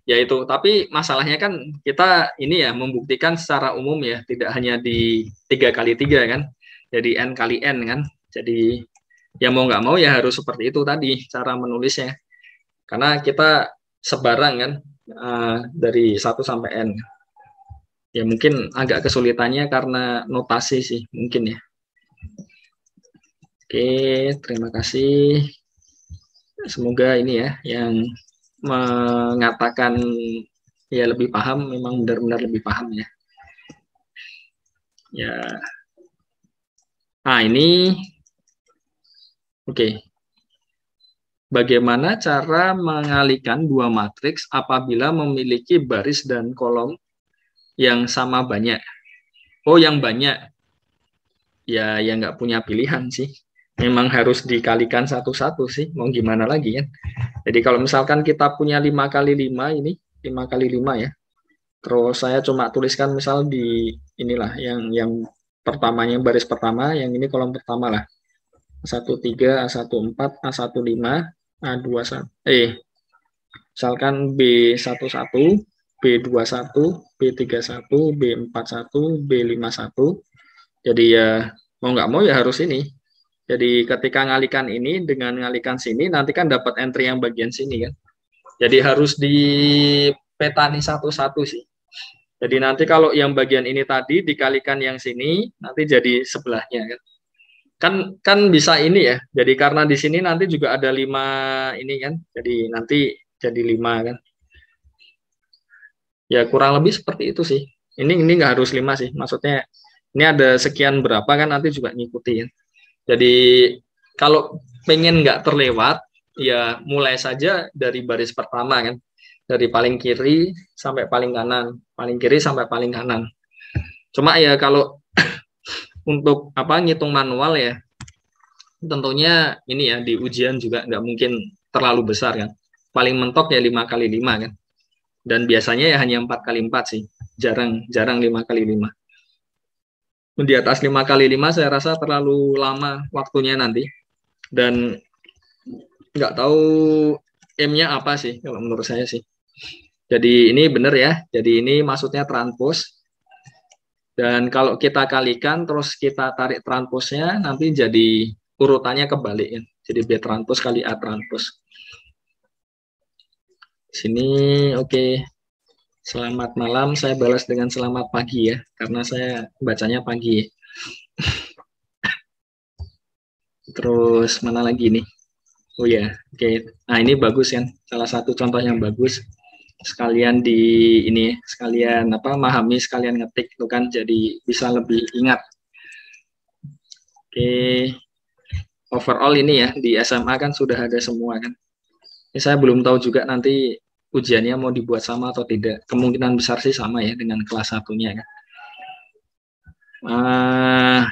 ya itu, tapi masalahnya kan kita ini ya membuktikan secara umum ya, tidak hanya di 3 kali 3 kan. Jadi N kali N kan. Jadi ya mau nggak mau ya harus seperti itu tadi cara menulisnya. Karena kita sebarang kan dari 1 sampai N. Ya mungkin agak kesulitannya karena notasi sih mungkin ya. Oke, terima kasih. Semoga ini ya yang mengatakan ya lebih paham memang benar-benar lebih paham ya. Ya. Nah, ini oke. Bagaimana cara mengalihkan dua matriks apabila memiliki baris dan kolom yang sama banyak? Oh, yang banyak. Ya, yang nggak punya pilihan sih. memang harus dikalikan satu-satu sih, mau gimana lagi kan. Jadi kalau misalkan kita punya 5 kali 5 ini, 5 kali 5 ya, terus saya cuma tuliskan misal di inilah yang pertamanya baris pertama, yang ini kolom pertama lah. A13, A14, A15, A21, misalkan B11, B21, B31, B41, B51. Jadi ya mau nggak mau ya harus ini. Jadi ketika ngalikan ini dengan ngalikan sini, nanti kan dapat entry yang bagian sini kan. Jadi harus dipetani satu-satu sih. Jadi nanti kalau yang bagian ini tadi dikalikan yang sini, nanti jadi sebelahnya kan. Kan bisa ini ya. Jadi karena di sini nanti juga ada 5 ini kan. Jadi nanti jadi 5 kan. Ya kurang lebih seperti itu sih. Ini nggak harus 5 sih. Maksudnya ini ada sekian berapa kan nanti juga ngikuti ya. Jadi kalau pengen nggak terlewat, ya mulai saja dari baris pertama kan. Dari paling kiri sampai paling kanan. Paling kiri sampai paling kanan. Cuma ya kalau untuk ngitung manual ya, tentunya ini ya di ujian juga nggak mungkin terlalu besar kan. Paling mentok ya 5 kali 5 kan. Dan biasanya ya hanya 4 kali 4 sih. Jarang 5 kali 5. Di atas 5 kali 5 saya rasa terlalu lama waktunya nanti. Dan nggak tahu M-nya apa sih kalau menurut saya sih. Jadi ini benar ya. Jadi ini maksudnya transpose. Dan kalau kita kalikan terus kita tarik transposnya nanti jadi urutannya kebalik ya. Jadi B transpose kali A transpose. Sini oke. Selamat malam, saya balas dengan selamat pagi ya, karena saya bacanya pagi. Terus mana lagi nih? Oh ya, oke. Nah ini bagus kan, salah satu contoh yang bagus. Sekalian di ini, sekalian memahami, sekalian ngetik itu kan, jadi bisa lebih ingat. Oke, overall ini ya di SMA kan sudah ada semua kan. Ini saya belum tahu juga nanti ujiannya mau dibuat sama atau tidak. Kemungkinan besar sih sama ya dengan kelas 1-nya kan.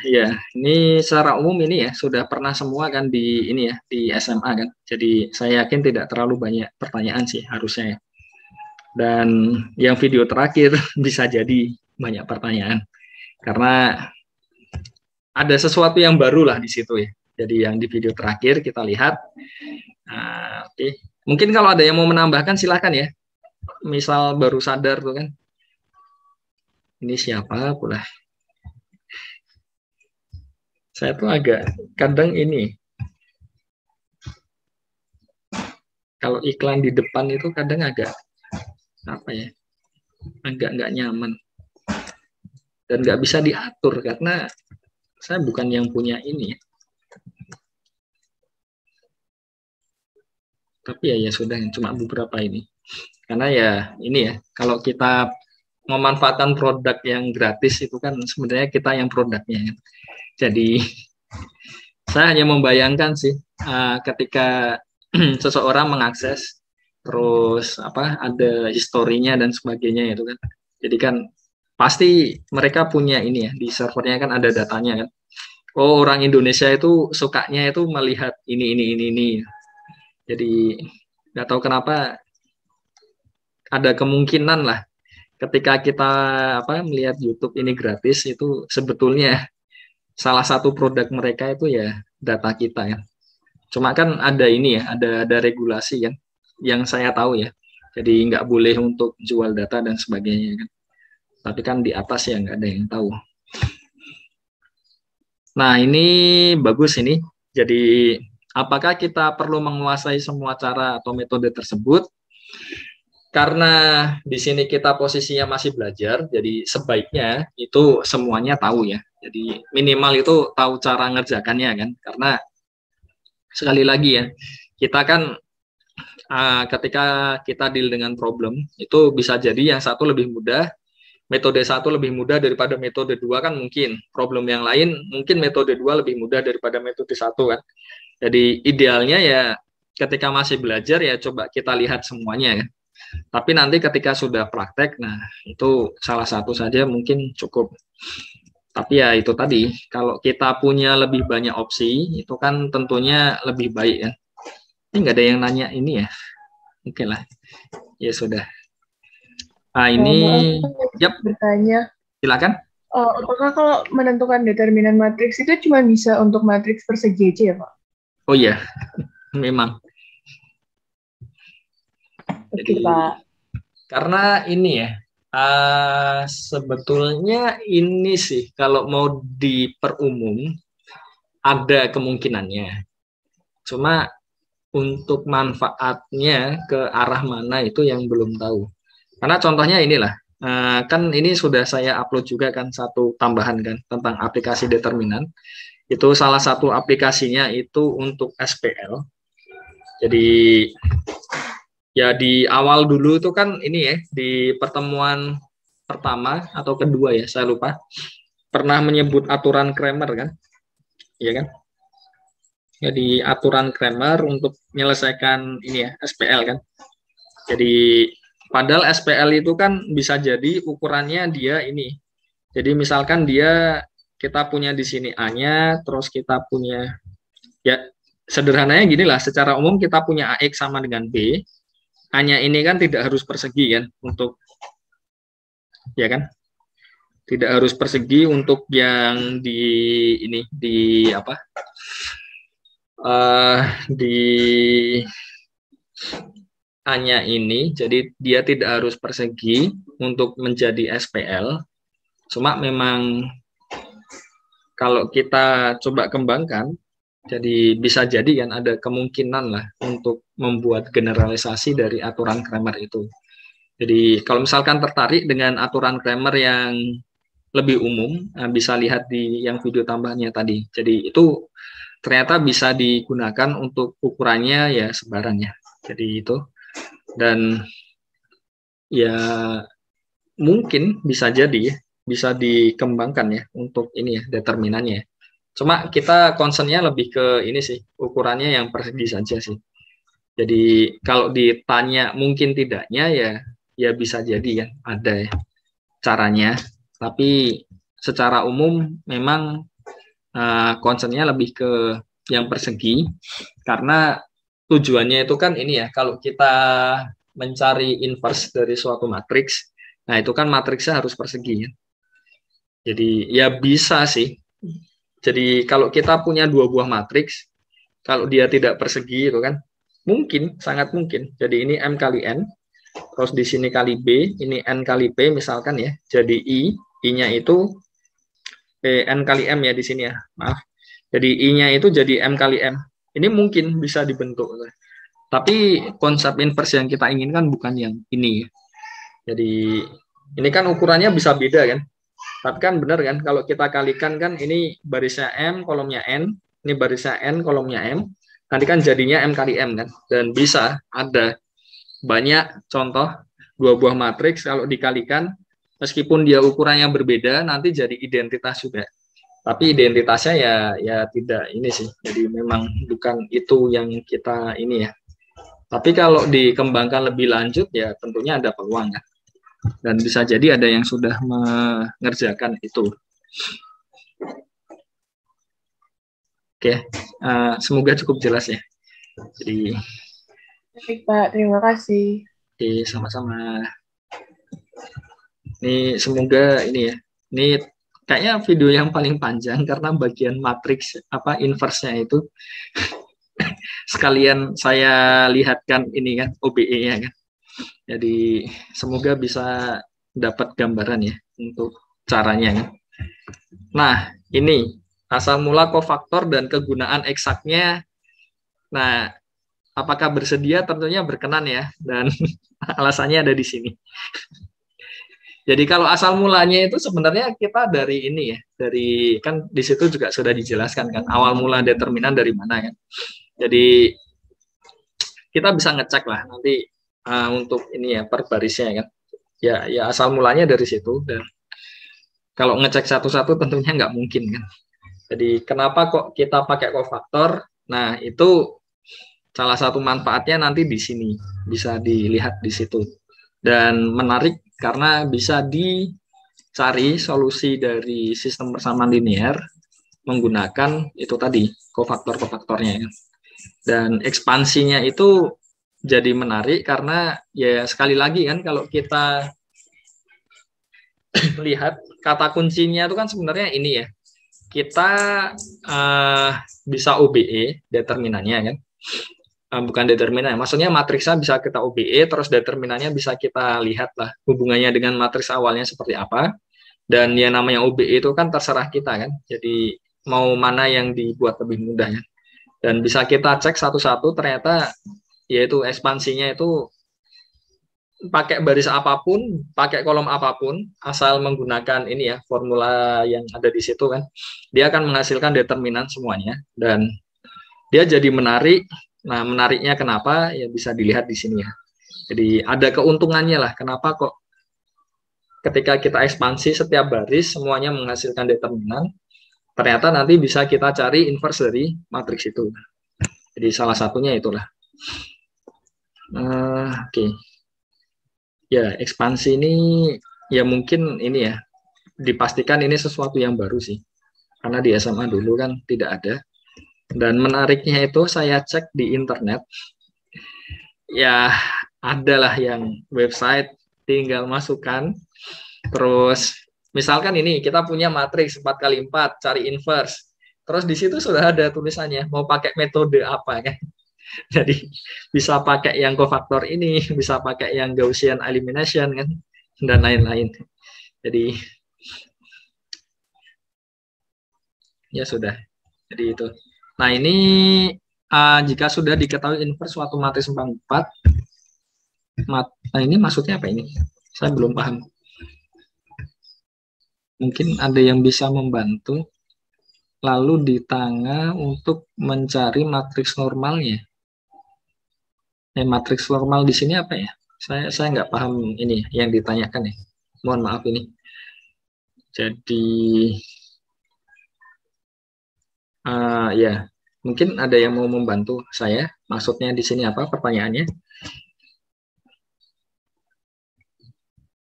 Ya, ini secara umum ini ya sudah pernah semua kan di ini ya di SMA kan. Jadi saya yakin tidak terlalu banyak pertanyaan sih harusnya ya. Dan yang video terakhir bisa jadi banyak pertanyaan karena ada sesuatu yang baru lah di situ ya. Jadi yang di video terakhir kita lihat. Oke. Mungkin kalau ada yang mau menambahkan silahkan ya. Misal baru sadar tuh kan. Ini siapa pula. Saya tuh agak kadang ini. Kalau iklan di depan itu kadang agak agak nggak nyaman. Dan nggak bisa diatur karena saya bukan yang punya ini ya. Tapi ya sudah cuma beberapa ini. Karena ya ini ya, kalau kita memanfaatkan produk yang gratis itu kan sebenarnya kita yang produknya. Jadi saya hanya membayangkan sih ketika seseorang mengakses terus ada historinya dan sebagainya itu kan. Jadi kan pasti mereka punya ini ya, di servernya kan ada datanya kan. Oh, orang Indonesia itu sukanya itu melihat ini. Jadi nggak tahu kenapa ada kemungkinan lah ketika kita melihat YouTube ini gratis itu sebetulnya salah satu produk mereka itu ya data kita ya. Cuma kan ada ini ya, ada regulasi kan yang saya tahu ya. Jadi nggak boleh untuk jual data dan sebagainya kan. Tapi kan di atas ya nggak ada yang tahu. Nah ini bagus ini. Jadi apakah kita perlu menguasai semua cara atau metode tersebut? Karena di sini kita posisinya masih belajar, jadi sebaiknya itu semuanya tahu ya. Jadi minimal itu tahu cara ngerjakannya kan. Karena sekali lagi ya, kita kan ketika kita deal dengan problem, itu bisa jadi yang satu lebih mudah, metode satu lebih mudah daripada metode dua kan mungkin. Problem yang lain mungkin metode dua lebih mudah daripada metode satu kan. Jadi idealnya ya ketika masih belajar ya coba kita lihat semuanya ya. Tapi nanti ketika sudah praktek, nah itu salah satu saja mungkin cukup. Tapi ya itu tadi, kalau kita punya lebih banyak opsi, itu kan tentunya lebih baik ya. Ini nggak ada yang nanya ini ya. Oke lah, ya sudah. Nah ini, Maaf, bertanya, silakan. apakah kalau menentukan determinan matriks itu cuma bisa untuk matriks persegi aja ya, Pak? Oh iya, memang. Oke, Pak. Karena ini ya, sebetulnya ini sih kalau mau diperumum ada kemungkinannya. Cuma untuk manfaatnya ke arah mana itu yang belum tahu. Karena contohnya inilah, kan ini sudah saya upload juga kan satu tambahan kan tentang aplikasi determinan. Itu salah satu aplikasinya itu untuk SPL. Jadi ya di awal dulu itu kan ini ya, di pertemuan pertama atau kedua ya, saya lupa, pernah menyebut aturan Cramer kan, iya kan? Jadi aturan Cramer untuk menyelesaikan ini ya, SPL kan. Jadi padahal SPL itu kan bisa jadi ukurannya dia ini. Jadi misalkan kita punya di sini A-nya, terus kita punya, ya sederhananya gini lah, secara umum kita punya AX sama dengan B, A-nya ini kan tidak harus persegi kan untuk, ya kan, tidak harus persegi untuk yang di ini di apa di A-nya ini, jadi dia tidak harus persegi untuk menjadi SPL. Cuma memang kalau kita coba kembangkan, jadi bisa jadi kan ada kemungkinan lah untuk membuat generalisasi dari aturan Cramer itu. Jadi kalau misalkan tertarik dengan aturan Cramer yang lebih umum, bisa lihat di yang video tambahannya tadi. Jadi itu ternyata bisa digunakan untuk ukurannya ya sebarannya. Jadi itu, dan ya mungkin bisa jadi ya, bisa dikembangkan ya untuk ini ya determinannya. Cuma kita concernnya lebih ke ini sih, ukurannya yang persegi saja sih. Jadi kalau ditanya mungkin tidaknya ya bisa jadi ya ada ya caranya. Tapi secara umum memang concernnya lebih ke yang persegi, karena tujuannya itu kan ini ya, kalau kita mencari inverse dari suatu matriks, nah itu kan matriksnya harus persegi ya. Jadi ya bisa sih. Jadi kalau kita punya dua buah matriks, kalau dia tidak persegi itu kan mungkin, sangat mungkin. Jadi ini M kali N, terus di sini kali B, ini N kali P misalkan ya. Jadi I-nya itu N kali M ya di sini ya, maaf. Jadi I-nya itu jadi M kali M. Ini mungkin bisa dibentuk. Tapi konsep inverse yang kita inginkan bukan yang ini ya. Jadi ini kan ukurannya bisa beda kan. Tapi kan benar kan, kalau kita kalikan kan ini barisnya M, kolomnya N, ini barisnya N, kolomnya M, nanti kan jadinya M kali M kan. Dan bisa ada banyak contoh dua buah matriks kalau dikalikan, meskipun dia ukurannya berbeda, nanti jadi identitas juga. Tapi identitasnya ya tidak ini sih, jadi memang bukan itu yang kita ini ya. Tapi kalau dikembangkan lebih lanjut ya tentunya ada peluang kan. Dan bisa jadi ada yang sudah mengerjakan itu. Oke, semoga cukup jelas ya. Jadi, Baik, Pak. Terima kasih. oke, sama-sama. Ini semoga ini ya. Ini kayaknya video yang paling panjang karena bagian matriks inverse-nya itu sekalian saya lihatkan ini kan OBE-nya kan. Jadi semoga bisa dapat gambaran ya untuk caranya kan. Nah, ini asal mula kofaktor dan kegunaan eksaknya. Nah, apakah bersedia? Tentunya berkenan ya, dan alasannya ada di sini. Jadi kalau asal mulanya itu sebenarnya kita dari ini ya, dari kan di situ juga sudah dijelaskan kan awal mula determinan dari mana kan. Jadi kita bisa ngecek lah nanti untuk ini ya per barisnya kan. Ya asal mulanya dari situ, dan kalau ngecek satu-satu tentunya nggak mungkin kan. Jadi kenapa kok kita pakai kofaktor? Nah, itu salah satu manfaatnya nanti di sini bisa dilihat di situ. Dan menarik karena bisa cari solusi dari sistem persamaan linear menggunakan itu tadi, kofaktor-kofaktornya. Dan ekspansinya itu jadi menarik karena ya sekali lagi kan kalau kita lihat kata kuncinya itu kan sebenarnya ini ya, kita bisa OBE determinannya kan, bukan determinan, maksudnya matriksnya bisa kita OBE, terus determinannya bisa kita lihat lah hubungannya dengan matriks awalnya seperti apa, dan yang namanya OBE itu kan terserah kita kan, jadi mau mana yang dibuat lebih mudah ya, dan bisa kita cek satu-satu ternyata yaitu ekspansinya itu pakai baris apapun, pakai kolom apapun, asal menggunakan ini ya, formula yang ada di situ kan, dia akan menghasilkan determinan semuanya, dan dia jadi menarik. Nah, menariknya kenapa? Ya bisa dilihat di sini ya. Jadi ada keuntungannya lah, kenapa kok ketika kita ekspansi setiap baris semuanya menghasilkan determinan, ternyata nanti bisa kita cari inverse dari matriks itu. Jadi salah satunya itulah. Oke. Ya, ekspansi ini ya mungkin ini ya, dipastikan ini sesuatu yang baru sih. Karena di SMA dulu kan tidak ada. Dan menariknya itu saya cek di internet, ya adalah yang website tinggal masukkan, terus misalkan ini kita punya matriks 4x4, cari inverse. Terus di situ sudah ada tulisannya, mau pakai metode apa kan. Jadi bisa pakai yang kofaktor ini, bisa pakai yang Gaussian elimination kan, dan lain-lain. Jadi ya sudah. Jadi itu. Nah ini jika sudah diketahui inverse suatu matriks 4x4, nah ini maksudnya apa ini? Saya belum paham. Mungkin ada yang bisa membantu. Lalu di tengah untuk mencari matriks normalnya. Matriks normal di sini apa ya? Saya nggak paham ini yang ditanyakan ya. Mohon maaf ini. Jadi ya mungkin ada yang mau membantu saya. Maksudnya di sini apa pertanyaannya?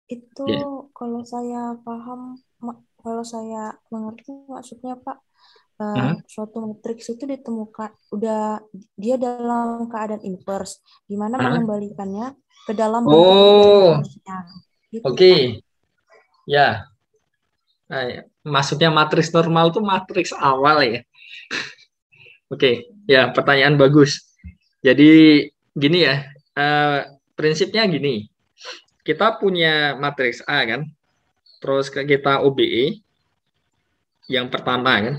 Itu ya. Kalau saya paham, kalau saya mengerti maksudnya Pak, suatu matriks itu ditemukan udah dia dalam keadaan inverse, gimana mengembalikannya ke dalam bentuk inversenya. Gitu, Oke. Ya. Nah, maksudnya matriks normal itu matriks awal ya. Oke, ya pertanyaan bagus. Jadi gini ya, prinsipnya gini, kita punya matriks A kan, terus kita OBE yang pertama kan,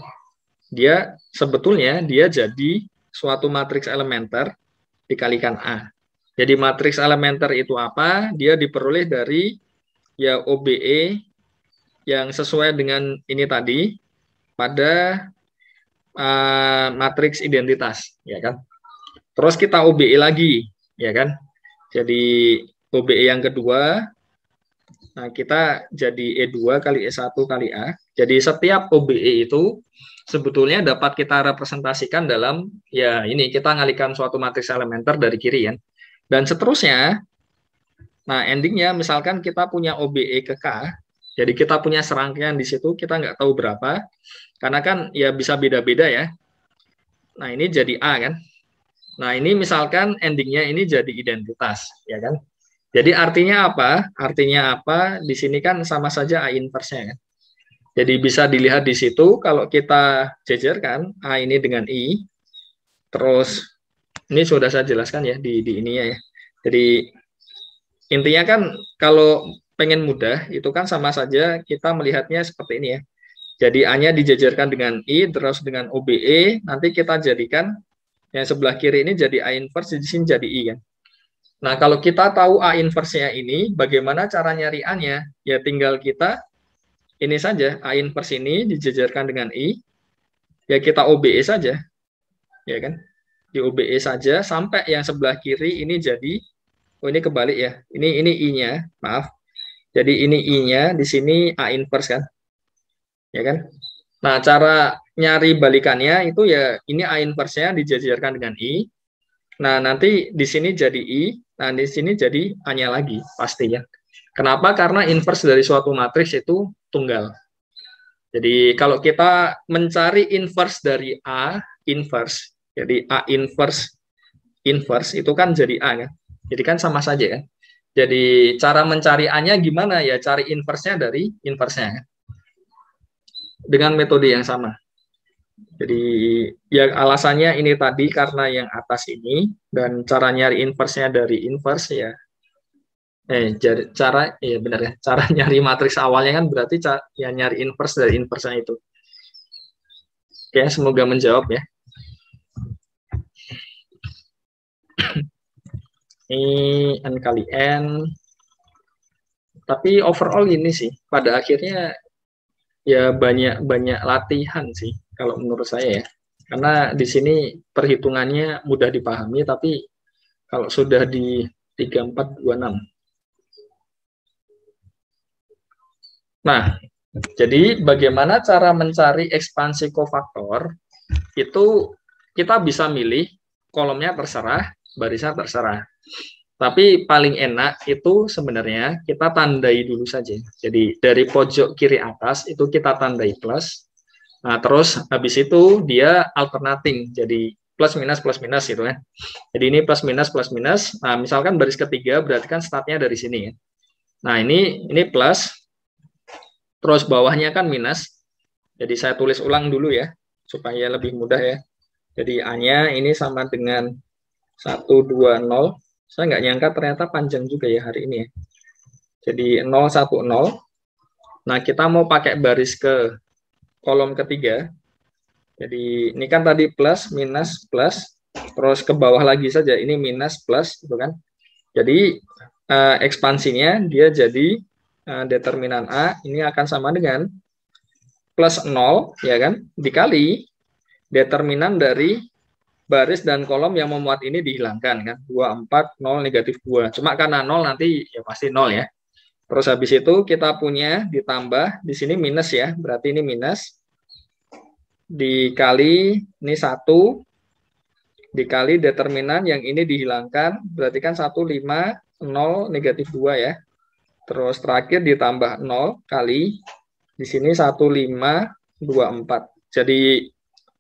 dia sebetulnya dia jadi suatu matriks elementer dikalikan A. Jadi matriks elementer itu apa? Dia diperoleh dari ya OBE yang sesuai dengan ini tadi pada matriks identitas, ya kan? Terus kita OBE lagi, ya kan? Jadi OBE yang kedua, nah kita jadi E2 kali E1 kali A. Jadi setiap OBE itu sebetulnya dapat kita representasikan dalam, ya ini kita ngalikan suatu matriks elementer dari kiri kan. Dan seterusnya, nah endingnya misalkan kita punya OBE ke K, jadi kita punya serangkaian di situ, kita nggak tahu berapa, karena kan ya bisa beda-beda ya. Nah ini jadi A kan. Nah ini misalkan endingnya ini jadi identitas, ya kan. Jadi artinya apa? Artinya apa? Di sini kan sama saja A inverse-nya kan. Jadi bisa dilihat di situ kalau kita jejerkan A ini dengan I, terus ini sudah saya jelaskan ya di ininya ya. Jadi intinya kan kalau pengen mudah itu kan sama saja kita melihatnya seperti ini ya. Jadi A-nya dijejerkan dengan I, terus dengan OBE, nanti kita jadikan yang sebelah kiri ini jadi A inverse, di sini jadi I kan. Nah kalau kita tahu A inverse-nya ini, bagaimana cara nyari A-nya? Ya tinggal kita ini saja, A inverse ini dijejerkan dengan I, ya kita OBE saja, ya kan? Di OBE saja, sampai yang sebelah kiri ini jadi, oh ini kebalik ya, ini I-nya, maaf. Jadi ini I-nya, di sini A inverse kan, ya kan? Nah, cara nyari balikannya itu ya, ini A inverse-nya dijejerkan dengan I, nah nanti di sini jadi I, nah di sini jadi A-nya lagi, pasti ya. Kenapa? Karena inverse dari suatu matriks itu tunggal. Jadi kalau kita mencari inverse dari A, inverse, jadi A inverse itu kan jadi A kan. Jadi kan sama saja kan. Jadi cara mencari A-nya gimana ya? Cari inverse-nya dari inverse-nya kan. Dengan metode yang sama. Jadi ya alasannya ini tadi karena yang atas ini, dan cara nyari inverse-nya dari inverse ya. Cara nyari matriks awalnya kan berarti ya nyari inverse dari inverse-nya itu. Oke, semoga menjawab ya. Ini N kali N. Tapi overall ini sih, pada akhirnya ya banyak latihan sih kalau menurut saya ya. Karena di sini perhitungannya mudah dipahami, tapi kalau sudah di 3, 4, 2, 6. Nah, jadi bagaimana cara mencari ekspansi kofaktor? Itu kita bisa milih kolomnya terserah, barisnya terserah. Tapi paling enak itu sebenarnya kita tandai dulu saja. Jadi dari pojok kiri atas itu kita tandai plus. Nah, terus habis itu dia alternating. Jadi plus minus gitu kan. Jadi ini plus minus. Nah, misalkan baris ketiga berarti kan startnya dari sini ya. Nah, ini plus. Terus bawahnya kan minus. Jadi saya tulis ulang dulu ya supaya lebih mudah ya. Jadi A-nya ini sama dengan 120. Saya nggak nyangka ternyata panjang juga ya hari ini ya. Jadi 010. Nah, kita mau pakai baris ke kolom ketiga. Jadi ini kan tadi plus, minus, plus. Terus ke bawah lagi saja. Ini minus, plus. Gitu kan. Jadi ekspansinya dia jadi determinan A ini akan sama dengan plus 0, ya kan, dikali determinan dari baris dan kolom yang memuat ini dihilangkan kan. 2, 4, 0, negatif 2. Cuma karena 0 nanti ya pasti 0 ya. Terus habis itu kita punya ditambah di sini minus ya. Berarti ini minus dikali ini 1 dikali determinan yang ini dihilangkan. Berarti kan 1, 5, 0, negatif 2 ya. Terus terakhir ditambah 0 kali di sini 1, 5, 2, 4. Jadi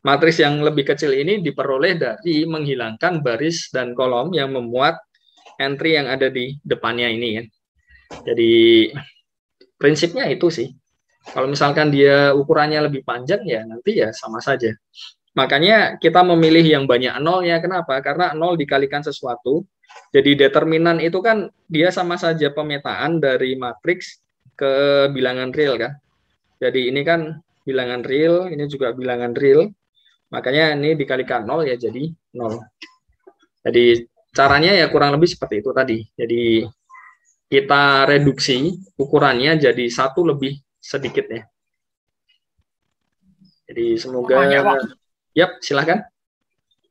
matriks yang lebih kecil ini diperoleh dari menghilangkan baris dan kolom yang memuat entry yang ada di depannya ini ya. Jadi prinsipnya itu sih. Kalau misalkan dia ukurannya lebih panjang ya nanti ya sama saja. Makanya kita memilih yang banyak nol ya. Kenapa? Karena 0 dikalikan sesuatu. Jadi determinan itu kan dia sama saja pemetaan dari matriks ke bilangan real kan. Jadi ini kan bilangan real, ini juga bilangan real. Makanya ini dikalikan 0 ya jadi 0. Jadi caranya ya kurang lebih seperti itu tadi. Jadi kita reduksi ukurannya jadi 1 lebih sedikit ya. Jadi semoga... Yap, silahkan.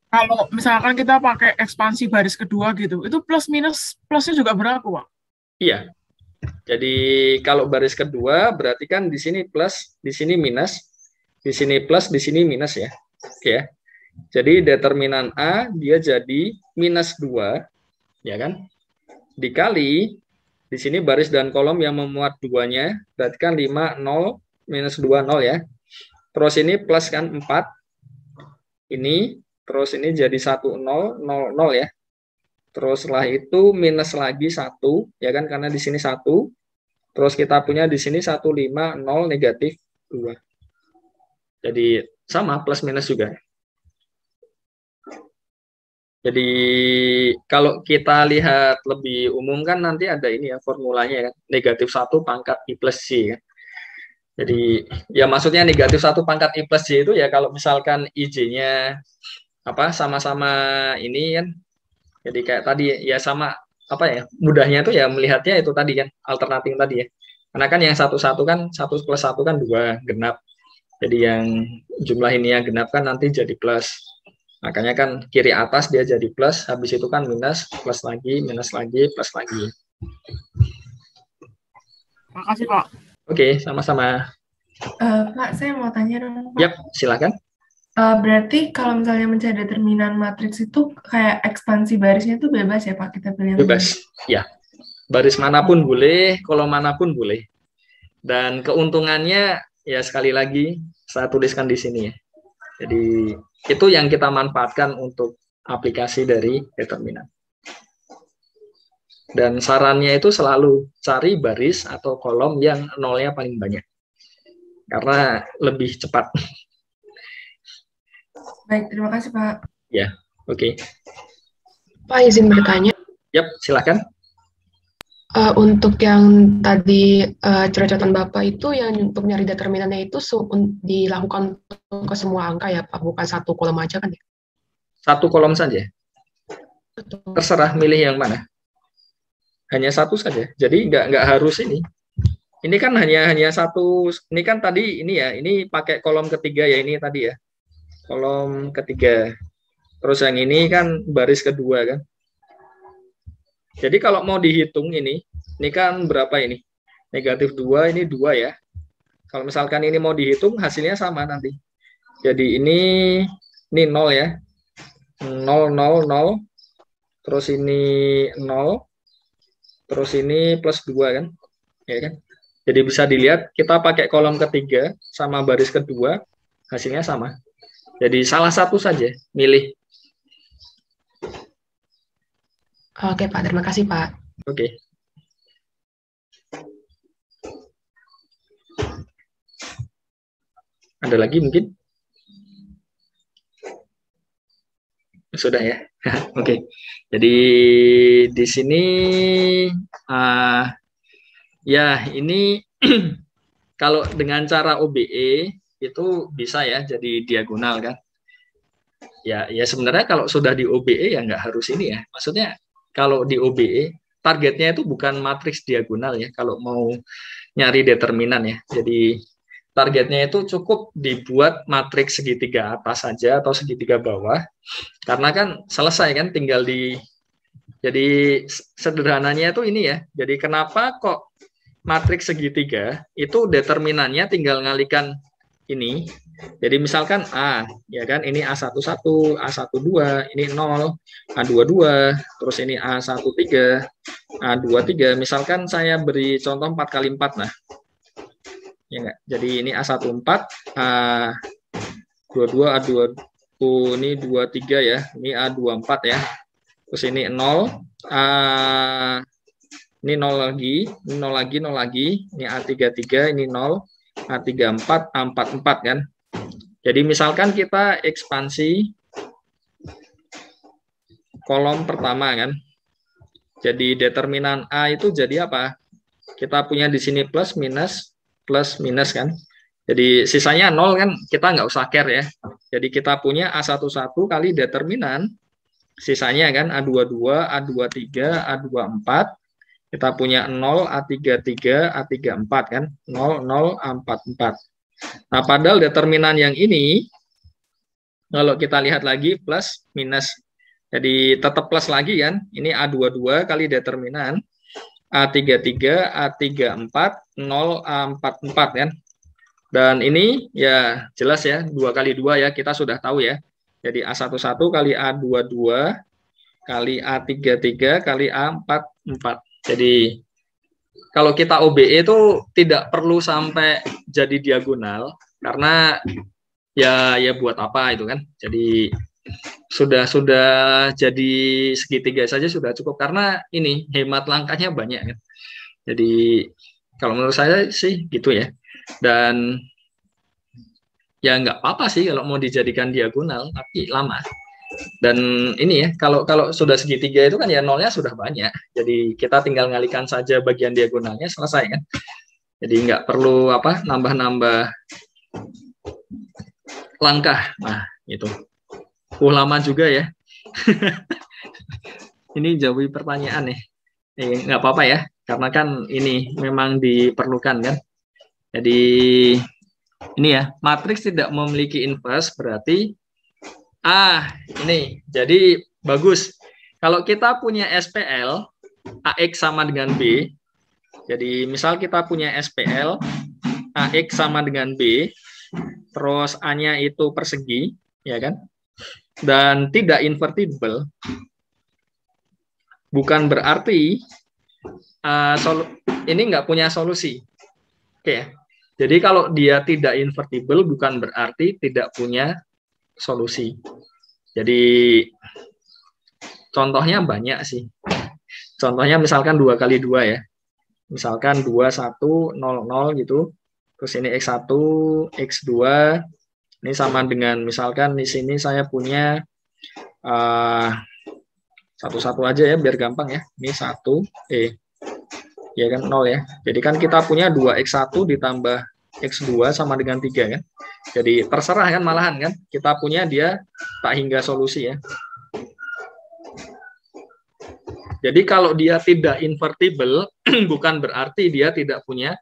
Kalau misalkan kita pakai ekspansi baris kedua gitu, itu plus minus, plusnya juga berlaku, Pak? Iya. Jadi kalau baris kedua berarti kan di sini plus, di sini minus, di sini plus, di sini minus ya. Oke ya. Jadi determinan A dia jadi minus 2, ya kan? Dikali, di sini baris dan kolom yang memuat duanya, berarti kan 5, 0, minus 2, 0 ya. Terus ini plus kan 4, ini, terus ini jadi 1, 0, 0, 0 ya. Terus setelah itu minus lagi 1, ya kan, karena di sini 1. Terus kita punya di sini 1, 5, 0, negatif 2. Jadi sama, plus minus juga. Jadi kalau kita lihat lebih umum kan nanti ada ini ya formulanya kan, negatif 1 pangkat I plus C kan. Jadi ya maksudnya negatif 1 pangkat I plus C itu ya kalau misalkan IJ-nya apa sama-sama ini kan. Jadi kayak tadi ya sama apa ya mudahnya itu ya melihatnya itu tadi kan alternating tadi ya. Karena kan yang 1 kan 1 plus 1 kan 2 genap. Jadi yang jumlah ini yang genap kan nanti jadi plus. Makanya kan kiri atas dia jadi plus, habis itu kan minus, plus lagi, minus lagi, plus lagi. Makasih, Pak. Oke, sama-sama. Pak, saya mau tanya dong, Pak. Yap, silakan. Berarti kalau misalnya mencari determinan matriks itu kayak ekspansi barisnya itu bebas ya, Pak? Kita pilih bebas, ya. Baris manapun boleh, kolom manapun boleh. Dan keuntungannya ya sekali lagi saya tuliskan di sini ya. Jadi itu yang kita manfaatkan untuk aplikasi dari determinan. Dan sarannya itu selalu cari baris atau kolom yang nolnya paling banyak. Karena lebih cepat. Baik, terima kasih Pak. Ya, oke. Pak, izin bertanya. Yap, silakan. Untuk yang tadi cocotan Bapak itu yang untuk nyari determinannya itu dilakukan ke semua angka ya Pak, bukan satu kolom aja kan ya? Satu kolom saja. Betul. Terserah milih yang mana. Hanya satu saja. Jadi nggak harus ini. Ini kan hanya satu. Ini kan tadi ini ya. Ini pakai kolom ketiga ya ini tadi ya. Kolom ketiga. Terus yang ini kan baris kedua kan. Jadi kalau mau dihitung ini kan berapa ini? Negatif 2, ini 2 ya. Kalau misalkan ini mau dihitung, hasilnya sama nanti. Jadi ini 0 ya. 0, 0, 0. Terus ini 0. Terus ini plus 2 kan. Ya kan? Jadi bisa dilihat, kita pakai kolom ketiga sama baris kedua, hasilnya sama. Jadi salah satu saja, milih. Oke Pak, terima kasih Pak. Oke. Ada lagi mungkin? Sudah ya. Oke. Jadi di sini ya ini kalau dengan cara OBE itu bisa ya jadi diagonal kan. Ya sebenarnya kalau sudah di OBE ya nggak harus ini ya. Maksudnya kalau di OBE, targetnya itu bukan matriks diagonal ya, kalau mau nyari determinan ya. Jadi targetnya itu cukup dibuat matriks segitiga atas saja atau segitiga bawah, karena kan selesai kan tinggal jadi sederhananya itu ini ya. Jadi kenapa kok matriks segitiga itu determinannya tinggal ngalikan ini. Jadi misalkan A, ya kan, ini A11, A12, ini 0, A22, terus ini A13, A23. Misalkan saya beri contoh 4 kali 4, nah. Ya enggak? Jadi ini A14, A22, ini 23 ya, ini A24 ya. Terus ini 0, ini 0 lagi, ini 0 lagi, 0 lagi, ini A33, ini 0, A34, A44 kan. Jadi misalkan kita ekspansi kolom pertama kan. Jadi determinan A itu jadi apa? Kita punya di sini plus minus kan. Jadi sisanya 0 kan, kita nggak usah care ya. Jadi kita punya A11 kali determinan, sisanya kan A22, A23, A24. Kita punya 0, A33, A34 kan. 0, 0, A44. Nah, padahal determinan yang ini, kalau kita lihat lagi plus minus, jadi tetap plus lagi kan, ini A22 kali determinan, A33, A34, 0, A44 kan. Dan ini ya jelas ya, 2 kali 2 ya, kita sudah tahu ya. Jadi A11 kali A22 kali A33 kali A44. Jadi kalau kita OBE itu tidak perlu sampai jadi diagonal, karena ya buat apa itu kan. Jadi sudah jadi segitiga saja sudah cukup, karena ini hemat langkahnya banyak kan. Jadi kalau menurut saya sih gitu ya. Dan ya nggak apa-apa sih kalau mau dijadikan diagonal, tapi lama. Dan ini ya, kalau sudah segitiga itu kan ya nolnya sudah banyak. Jadi kita tinggal ngalikan saja bagian diagonalnya, selesai kan. Jadi nggak perlu apa nambah-nambah langkah. Nah, itu. Lama juga ya. Ini jawab pertanyaan nih. Nggak apa-apa ya, karena kan ini memang diperlukan kan. Jadi ini ya, matriks tidak memiliki inverse berarti ini jadi bagus. Kalau kita punya SPL AX sama dengan B, jadi misal kita punya SPL AX sama dengan B, terus A-nya itu persegi, ya kan? Dan tidak invertible, bukan berarti ini nggak punya solusi. Oke ya. Jadi kalau dia tidak invertible bukan berarti tidak punya solusi. Jadi contohnya banyak sih. Contohnya misalkan 2 kali 2 ya. Misalkan 2, 1, 0, 0 gitu. Terus ini X1, X2. Ini sama dengan misalkan di sini saya punya satu-satu aja ya biar gampang ya. Ini 1, ya kan 0 ya. Jadi kan kita punya 2X1 ditambah X2 sama dengan 3 kan. Jadi terserah kan malahan kan. Kita punya dia tak hingga solusi ya. Jadi kalau dia tidak invertible, bukan berarti dia tidak punya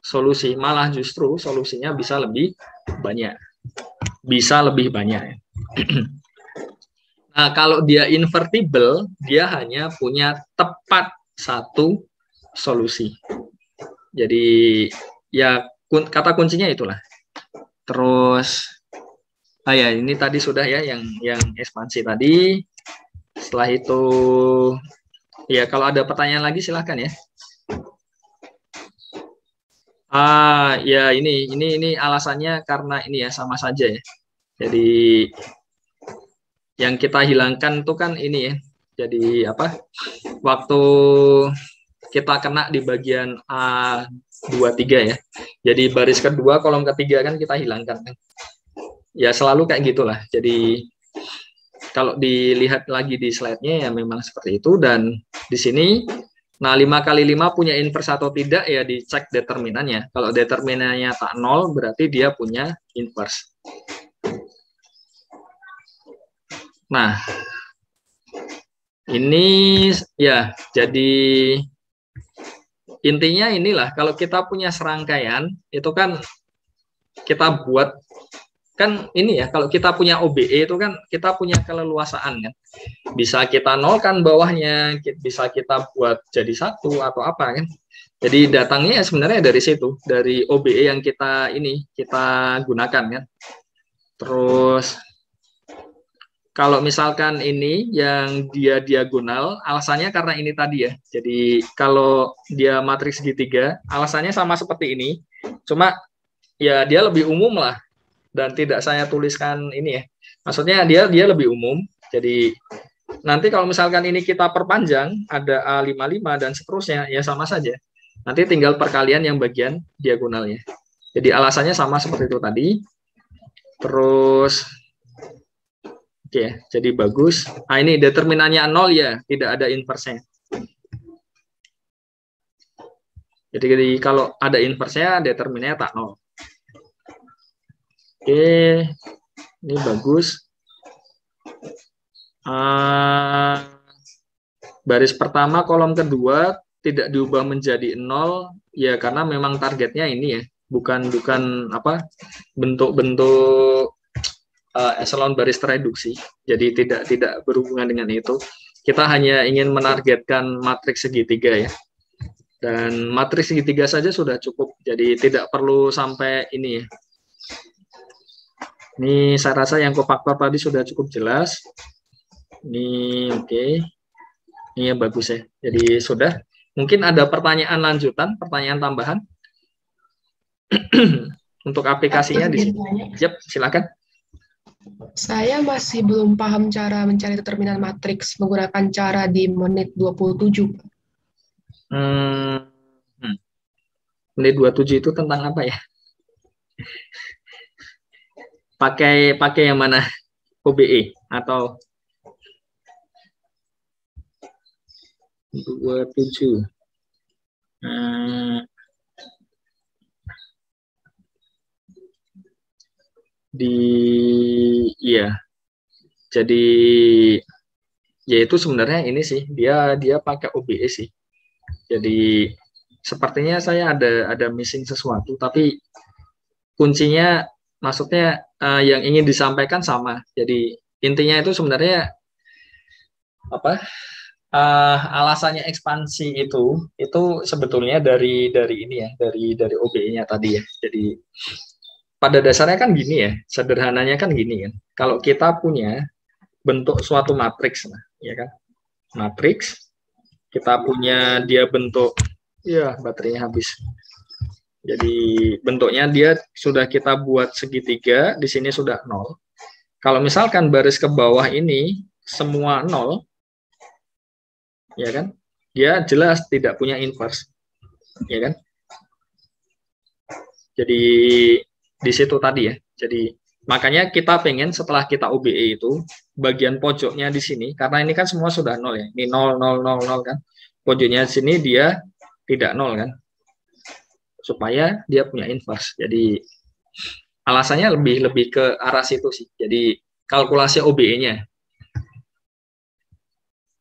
solusi. Malah justru solusinya bisa lebih banyak. Bisa lebih banyak. Nah, kalau dia invertible, dia hanya punya tepat satu solusi. Jadi, ya kata kuncinya itulah. Terus, ya ini tadi sudah ya yang ekspansi tadi. Setelah itu, ya kalau ada pertanyaan lagi silahkan ya. Ya ini alasannya karena ini ya sama saja ya. Jadi yang kita hilangkan itu kan ini ya. Jadi apa? Waktu kita kena di bagian A23 ya. Jadi baris kedua kolom ketiga kan kita hilangkan kan. Ya selalu kayak gitulah. Jadi kalau dilihat lagi di slide-nya ya memang seperti itu dan di sini nah 5 kali 5 punya inverse atau tidak ya dicek determinannya. Kalau determinannya tak 0 berarti dia punya inverse. Nah, ini ya jadi intinya inilah kalau kita punya serangkaian itu kan kita buat kan ini ya kalau kita punya OBE itu kan kita punya keleluasaan kan. Bisa kita nolkan bawahnya, bisa kita buat jadi 1 atau apa kan. Jadi datangnya sebenarnya dari situ, dari OBE yang kita gunakan kan. Terus kalau misalkan ini yang dia diagonal, alasannya karena ini tadi ya. Jadi kalau dia matriks segitiga, alasannya sama seperti ini. Cuma ya dia lebih umum lah. Dan tidak saya tuliskan ini ya. Maksudnya dia lebih umum. Jadi nanti kalau misalkan ini kita perpanjang, ada A55 dan seterusnya, ya sama saja. Nanti tinggal perkalian yang bagian diagonalnya. Jadi alasannya sama seperti itu tadi. Terus oke, jadi bagus. Nah, ini determinannya 0 ya, tidak ada inverse-nya. Jadi kalau ada inverse-nya, determinannya tak 0. Oke, ini bagus. Baris pertama, kolom kedua tidak diubah menjadi 0, ya karena memang targetnya ini ya, bukan apa bentuk-bentuk eselon baris tereduksi. Jadi tidak berhubungan dengan itu. Kita hanya ingin menargetkan matriks segitiga ya. Dan matriks segitiga saja sudah cukup. Jadi tidak perlu sampai ini ya. Ini saya rasa yang kofaktor tadi sudah cukup jelas. Ini oke. Ini ya bagus ya. Jadi sudah. Mungkin ada pertanyaan lanjutan, pertanyaan tambahan untuk aplikasinya di sini. Yep, silakan. Saya masih belum paham cara mencari determinan matriks menggunakan cara di menit 27. Menit 27 itu tentang apa ya? Pakai yang mana? OBE atau 27? Iya. Jadi ya itu sebenarnya ini sih dia pakai OBE sih. Jadi sepertinya saya ada missing sesuatu tapi kuncinya maksudnya yang ingin disampaikan sama. Jadi intinya itu sebenarnya apa? Alasannya ekspansi itu sebetulnya dari ini ya, dari OBE-nya tadi ya. Jadi pada dasarnya kan gini ya, sederhananya kan gini kan. Kalau kita punya bentuk suatu matriks, ya kan, matriks, kita punya dia bentuk, ya baterainya habis. Jadi bentuknya dia sudah kita buat segitiga, di sini sudah 0. Kalau misalkan baris ke bawah ini semua 0, ya kan? Dia jelas tidak punya inverse, ya kan? Jadi di situ tadi ya. Jadi makanya kita pengen setelah kita OBE itu bagian pojoknya di sini, karena ini kan semua sudah 0 ya. Ini 0 0 0 0 kan. Pojoknya di sini dia tidak 0 kan. Supaya dia punya inverse. Jadi alasannya lebih ke arah situ sih. Jadi kalkulasi OBE-nya.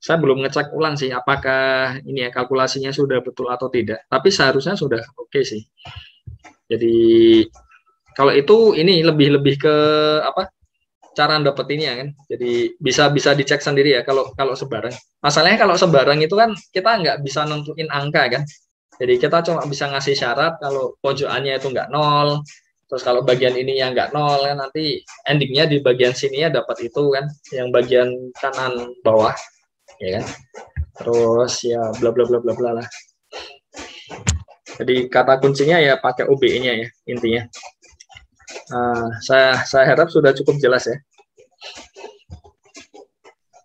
Saya belum ngecek ulang sih apakah ini ya kalkulasinya sudah betul atau tidak. Tapi seharusnya sudah oke sih. Jadi kalau itu ini lebih ke apa? Cara dapetinnya kan. Jadi bisa dicek sendiri ya kalau sebarang. Masalahnya kalau sebarang itu kan kita nggak bisa nentuin angka kan. Jadi kita cuma bisa ngasih syarat kalau pojokannya itu nggak 0, terus kalau bagian ini yang nggak 0 kan nanti endingnya di bagian sininya dapat itu kan, yang bagian kanan bawah, ya kan. Terus ya bla bla bla bla bla lah. Jadi kata kuncinya ya pakai OBE-nya ya intinya. Saya harap sudah cukup jelas ya.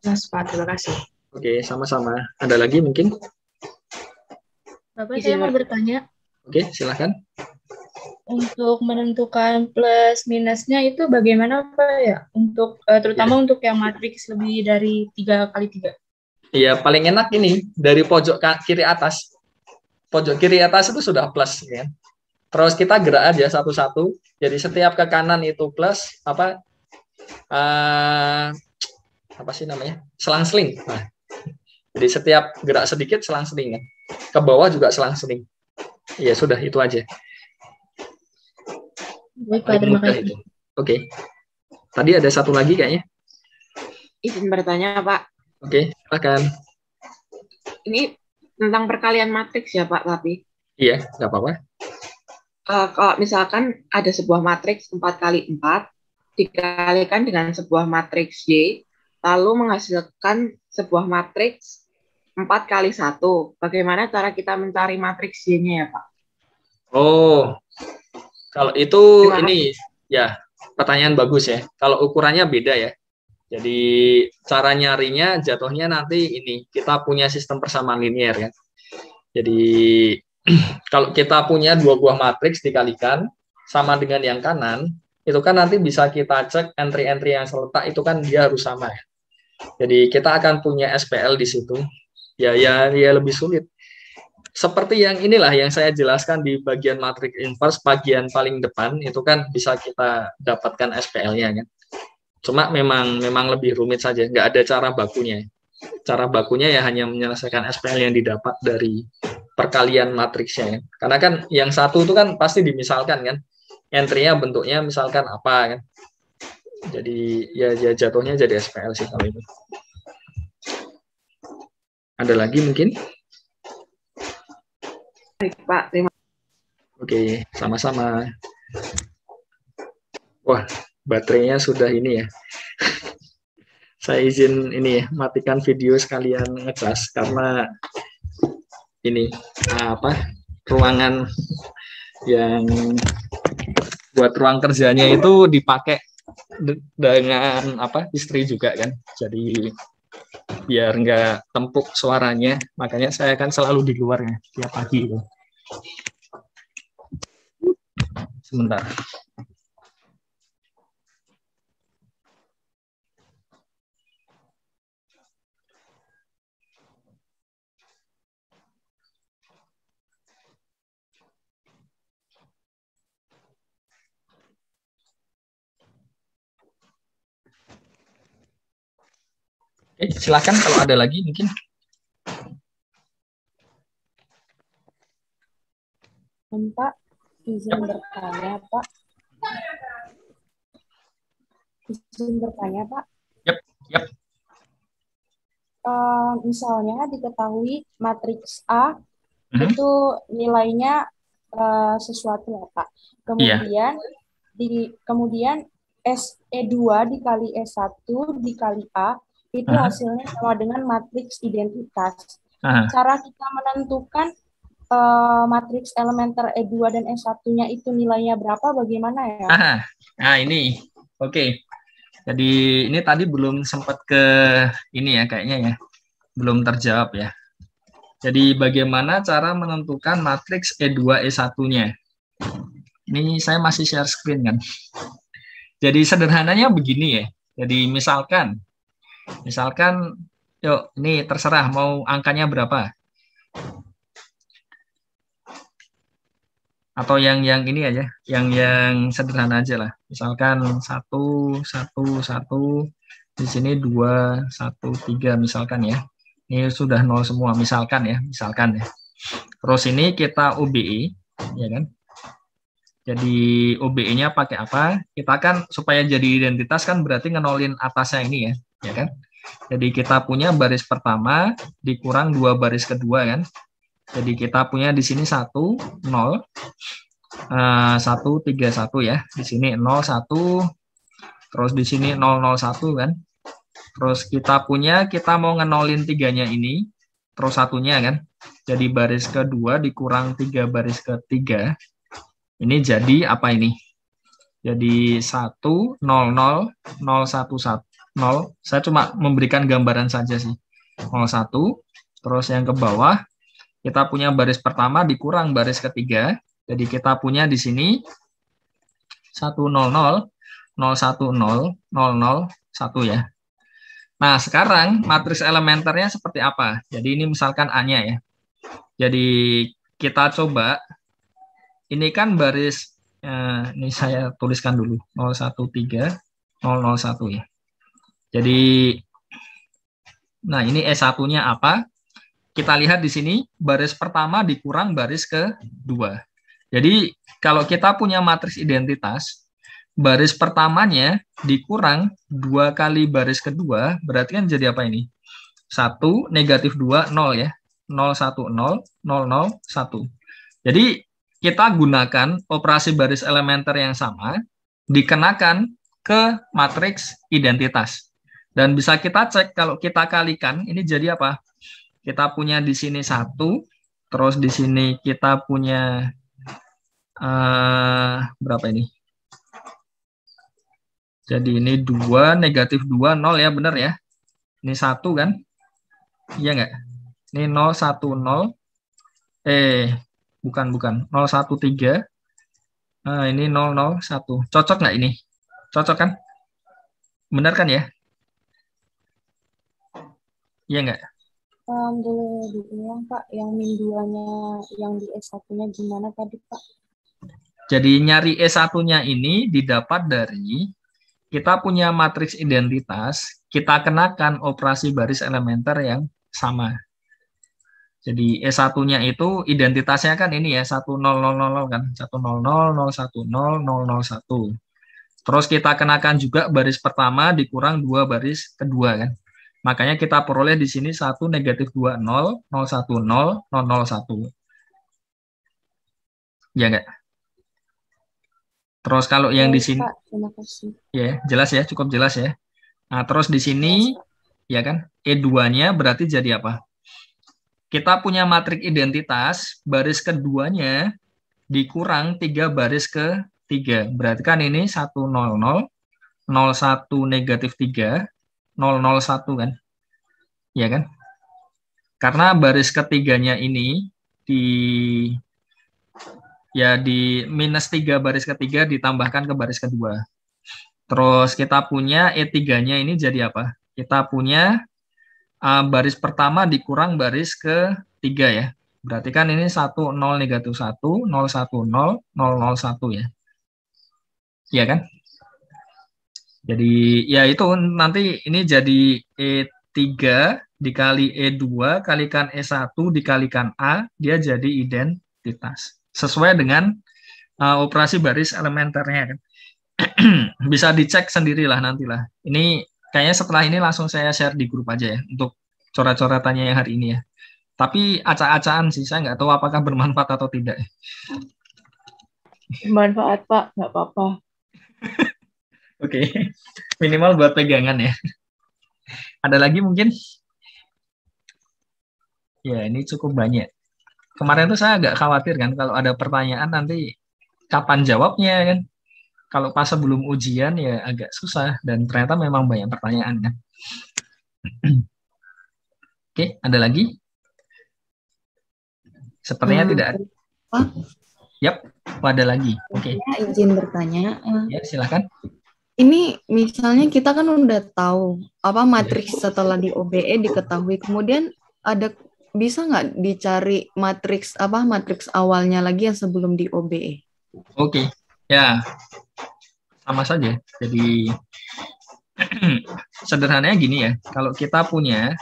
Jelas Pak, terima kasih. Oke, sama-sama. Ada lagi mungkin? Bapak, saya mau bertanya. Oke, silakan. Untuk menentukan plus minusnya itu bagaimana Pak ya? Untuk terutama untuk yang matriks lebih dari 3x3. Iya, paling enak ini dari pojok kiri atas. Pojok kiri atas itu sudah plus kan. Terus kita gerak aja satu-satu. Jadi setiap ke kanan itu plus apa sih namanya? Selang-seling. Nah, jadi setiap gerak sedikit selang-seling kan. Ke bawah juga selang-seling. Ya sudah itu aja. Baik Pak, terima kasih. Oke. Tadi ada satu lagi kayaknya. Izin bertanya Pak. Oke, silakan. Ini tentang perkalian matriks ya Pak, tapi. Iya, nggak apa-apa. Kalau misalkan ada sebuah matriks 4x4 dikalikan dengan sebuah matriks Y, lalu menghasilkan sebuah matriks 4x1. Bagaimana cara kita mencari matriks Y-nya ya Pak? Oh, kalau itu ini ya pertanyaan bagus ya. Kalau ukurannya beda ya. Jadi cara nyarinya jatuhnya nanti ini kita punya sistem persamaan linear kan. Jadi kalau kita punya dua buah matriks dikalikan sama dengan yang kanan, itu kan nanti bisa kita cek entry-entry yang seletak itu kan dia harus sama ya. Jadi kita akan punya SPL di situ. Ya lebih sulit. Seperti yang inilah yang saya jelaskan di bagian matriks inverse bagian paling depan itu kan bisa kita dapatkan SPL-nya kan. Cuma memang lebih rumit saja, nggak ada cara bakunya. Cara bakunya ya hanya menyelesaikan SPL yang didapat dari perkalian matriksnya ya. Karena kan yang satu itu kan pasti dimisalkan kan. Entry-nya bentuknya misalkan apa kan. Jadi ya jatuhnya jadi SPL sih kalau itu. Ada lagi mungkin? Baik Pak, terima kasih. Oke, sama-sama. Wah, baterainya sudah ini ya. Saya izin ini ya, matikan video sekalian ngecas karena ini ruangan yang buat ruang kerjanya itu dipakai dengan istri juga kan. Jadi biar nggak tempuk suaranya, makanya saya kan selalu di luar ya tiap pagi itu. Sebentar. Silakan kalau ada lagi mungkin. Pak, izin bertanya, Pak. Izin bertanya, Pak. Yap. Misalnya diketahui matriks A itu nilainya sesuatu ya, Pak. Kemudian E2 dikali E1 dikali A itu hasilnya sama dengan matriks identitas. Cara kita menentukan matriks elementer E2 dan E1-nya itu nilainya berapa, bagaimana ya? Nah, ini. Oke. Jadi ini tadi belum sempat ke ini ya kayaknya ya. Belum terjawab ya. Jadi bagaimana cara menentukan matriks E2, E1-nya? Ini saya masih share screen kan. Jadi sederhananya begini ya. Jadi misalkan yuk ini terserah mau angkanya berapa. Atau yang ini aja, yang sederhana aja lah. Misalkan 1, 1, 1, di sini 2, 1, 3 misalkan ya. Ini sudah 0 semua misalkan ya. Terus ini kita OBE ya kan. Jadi OBE-nya pakai apa? Kita kan supaya jadi identitas kan berarti ngenolin atasnya ini ya kan. Jadi kita punya baris pertama dikurang 2 baris kedua kan. Jadi kita punya di sini 1, 0, 1, 3, 1 ya. Di sini 0, 1, terus di sini 0, 0, 1 kan. Terus kita mau ngenolin 3-nya ini, terus 1-nya kan. Jadi baris kedua dikurang 3 baris ketiga. Ini jadi apa ini? Jadi 1, 0, 0, 0, 1, 1, 0. Saya cuma memberikan gambaran saja sih. 0, 1, terus yang ke bawah kita punya baris pertama dikurang baris ketiga. Jadi kita punya di sini 1, 0, 0, 0, 1, 0, 0, 0, 1 ya. Nah, sekarang matriks elementernya seperti apa? Jadi ini misalkan A-nya ya. Jadi kita coba, ini kan baris, ini saya tuliskan dulu, 0, 1, 3, 0, 0, 1 ya. Jadi, nah ini E1-nya apa? Kita lihat di sini baris pertama dikurang baris kedua. Jadi kalau kita punya matriks identitas, baris pertamanya dikurang 2 kali baris kedua, berarti kan jadi apa ini? 1, negatif 2, 0 ya. 0, 1, 0, 0, 0, 1. Jadi kita gunakan operasi baris elementer yang sama, dikenakan ke matriks identitas. Dan bisa kita cek kalau kita kalikan, ini jadi apa? Kita punya di sini 1, terus di sini kita punya berapa ini? Jadi ini 2, negatif 2, 0 ya, benar ya? Ini 1 kan? Iya nggak? Ini 0, 1, 0. Bukan. 0, 1, 3. Ini 0, 0, 1. Cocok nggak ini? Cocok kan? Benar kan ya? Iya nggak? Boleh diulang Pak, yang min 2-nya, yang di S1-nya gimana tadi Pak? Jadi nyari E1-nya ini didapat dari kita punya matriks identitas, kita kenakan operasi baris elementer yang sama. Jadi E1-nya itu identitasnya kan ini ya, 1000 kan, 100, 010, 001. Terus kita kenakan juga baris pertama dikurang 2 baris kedua kan. Makanya kita peroleh di sini 1, negatif 2, 0, 010, 001. Ya enggak? Terus kalau yang di sini, terima kasih. Ya, jelas ya, cukup jelas ya. Nah, terus di sini, ya kan, E2-nya berarti jadi apa? Kita punya matriks identitas, baris keduanya dikurang 3 baris ketiga. Berarti kan ini 100, 01 negatif 3, 001 kan? Ya kan? Karena baris ketiganya ini di minus 3 baris ketiga ditambahkan ke baris kedua. Terus kita punya E3-nya ini jadi apa? Kita punya baris pertama dikurang baris ketiga ya. Berarti kan ini 10 negatif 1, 010, 001 ya. Iya kan? Jadi ya itu nanti ini jadi E3 dikali E2 kalikan E1 dikalikan A, dia jadi identitas. Sesuai dengan operasi baris elementernya kan. Bisa dicek sendirilah nantilah. Ini kayaknya setelah ini langsung saya share di grup aja ya untuk coret-coretannya yang hari ini ya. Tapi acak-acakan sih, saya nggak tahu apakah bermanfaat atau tidak. Bermanfaat Pak, nggak apa-apa. Oke, minimal buat pegangan ya. Ada lagi mungkin? Ya, ini cukup banyak. kemarin tuh saya agak khawatir kan kalau ada pertanyaan nanti kapan jawabnya kan. Kalau pas sebelum ujian ya agak susah dan ternyata memang banyak pertanyaan kan. Oke, ada lagi? Sepertinya tidak ada. Pak, Yap, ada lagi. Oke. saya izin bertanya. Ya, silakan. Ini misalnya kita kan udah tahu apa matriks setelah di OBE diketahui, kemudian bisa nggak dicari matriks awalnya lagi yang sebelum di OBE? Oke, ya sama saja. Jadi sederhananya gini ya, kalau kita punya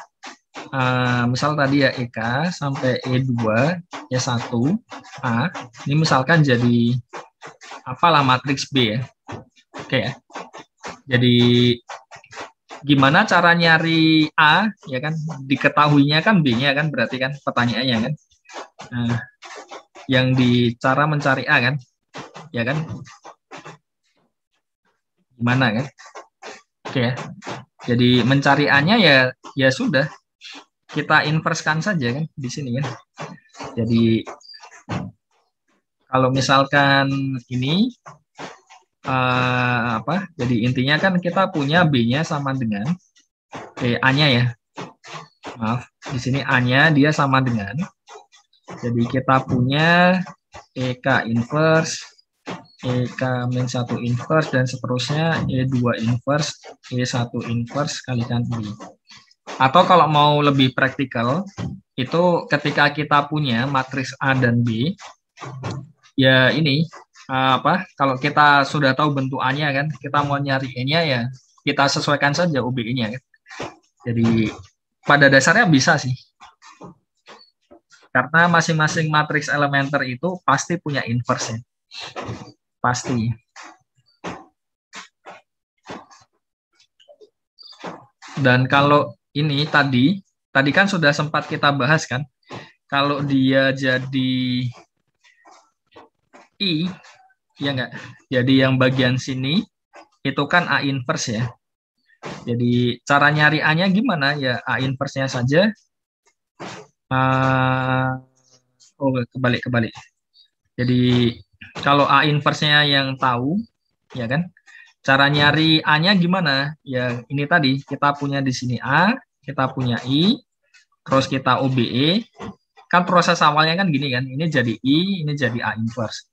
misal tadi ya EK sampai E2, E1, A, ini misalkan jadi apalah matriks B ya. Oke ya. Jadi gimana cara nyari A ya kan? Diketahuinya kan B-nya kan, berarti kan pertanyaannya kan. Nah, yang cara mencari A kan? Ya kan? Gimana kan? Oke ya. Jadi mencari A-nya ya sudah. Kita inverskan saja kan di sini kan. Jadi kalau misalkan ini jadi intinya kan kita punya B-nya sama dengan A-nya ya. Maaf, di sini A-nya dia sama dengan. Jadi kita punya EK inverse, EK-1 inverse dan seterusnya E2 inverse, E1 inverse kalikan B. Atau kalau mau lebih praktikal, itu ketika kita punya matriks A dan B, ya ini kalau kita sudah tahu bentuk A-nya kan, kita mau nyari E-nya ya kita sesuaikan saja OBE-nya kan. Jadi pada dasarnya bisa sih. Karena masing-masing matriks elementer itu pasti punya inverse-nya. Pasti. Dan kalau ini tadi kan sudah sempat kita bahas kan, kalau dia jadi I, ya enggak? Jadi yang bagian sini itu kan A inverse ya. Jadi cara nyari A-nya gimana? Ya A inverse-nya saja. Kebalik. Jadi kalau A inverse-nya yang tahu, ya kan? Cara nyari A-nya gimana? Ya ini tadi kita punya di sini A, kita punya I, terus kita OBE. Kan proses awalnya kan gini kan, ini jadi I, ini jadi A inverse.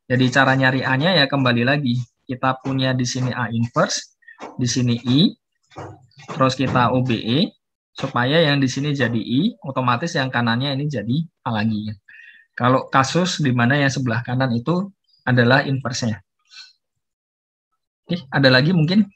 Jadi cara nyari A-nya ya kembali lagi. Kita punya di sini A inverse, di sini I, terus kita OBE, supaya yang di sini jadi I, otomatis yang kanannya ini jadi A lagi. Kalau kasus di mana yang sebelah kanan itu adalah inverse-nya. Oke, ada lagi mungkin?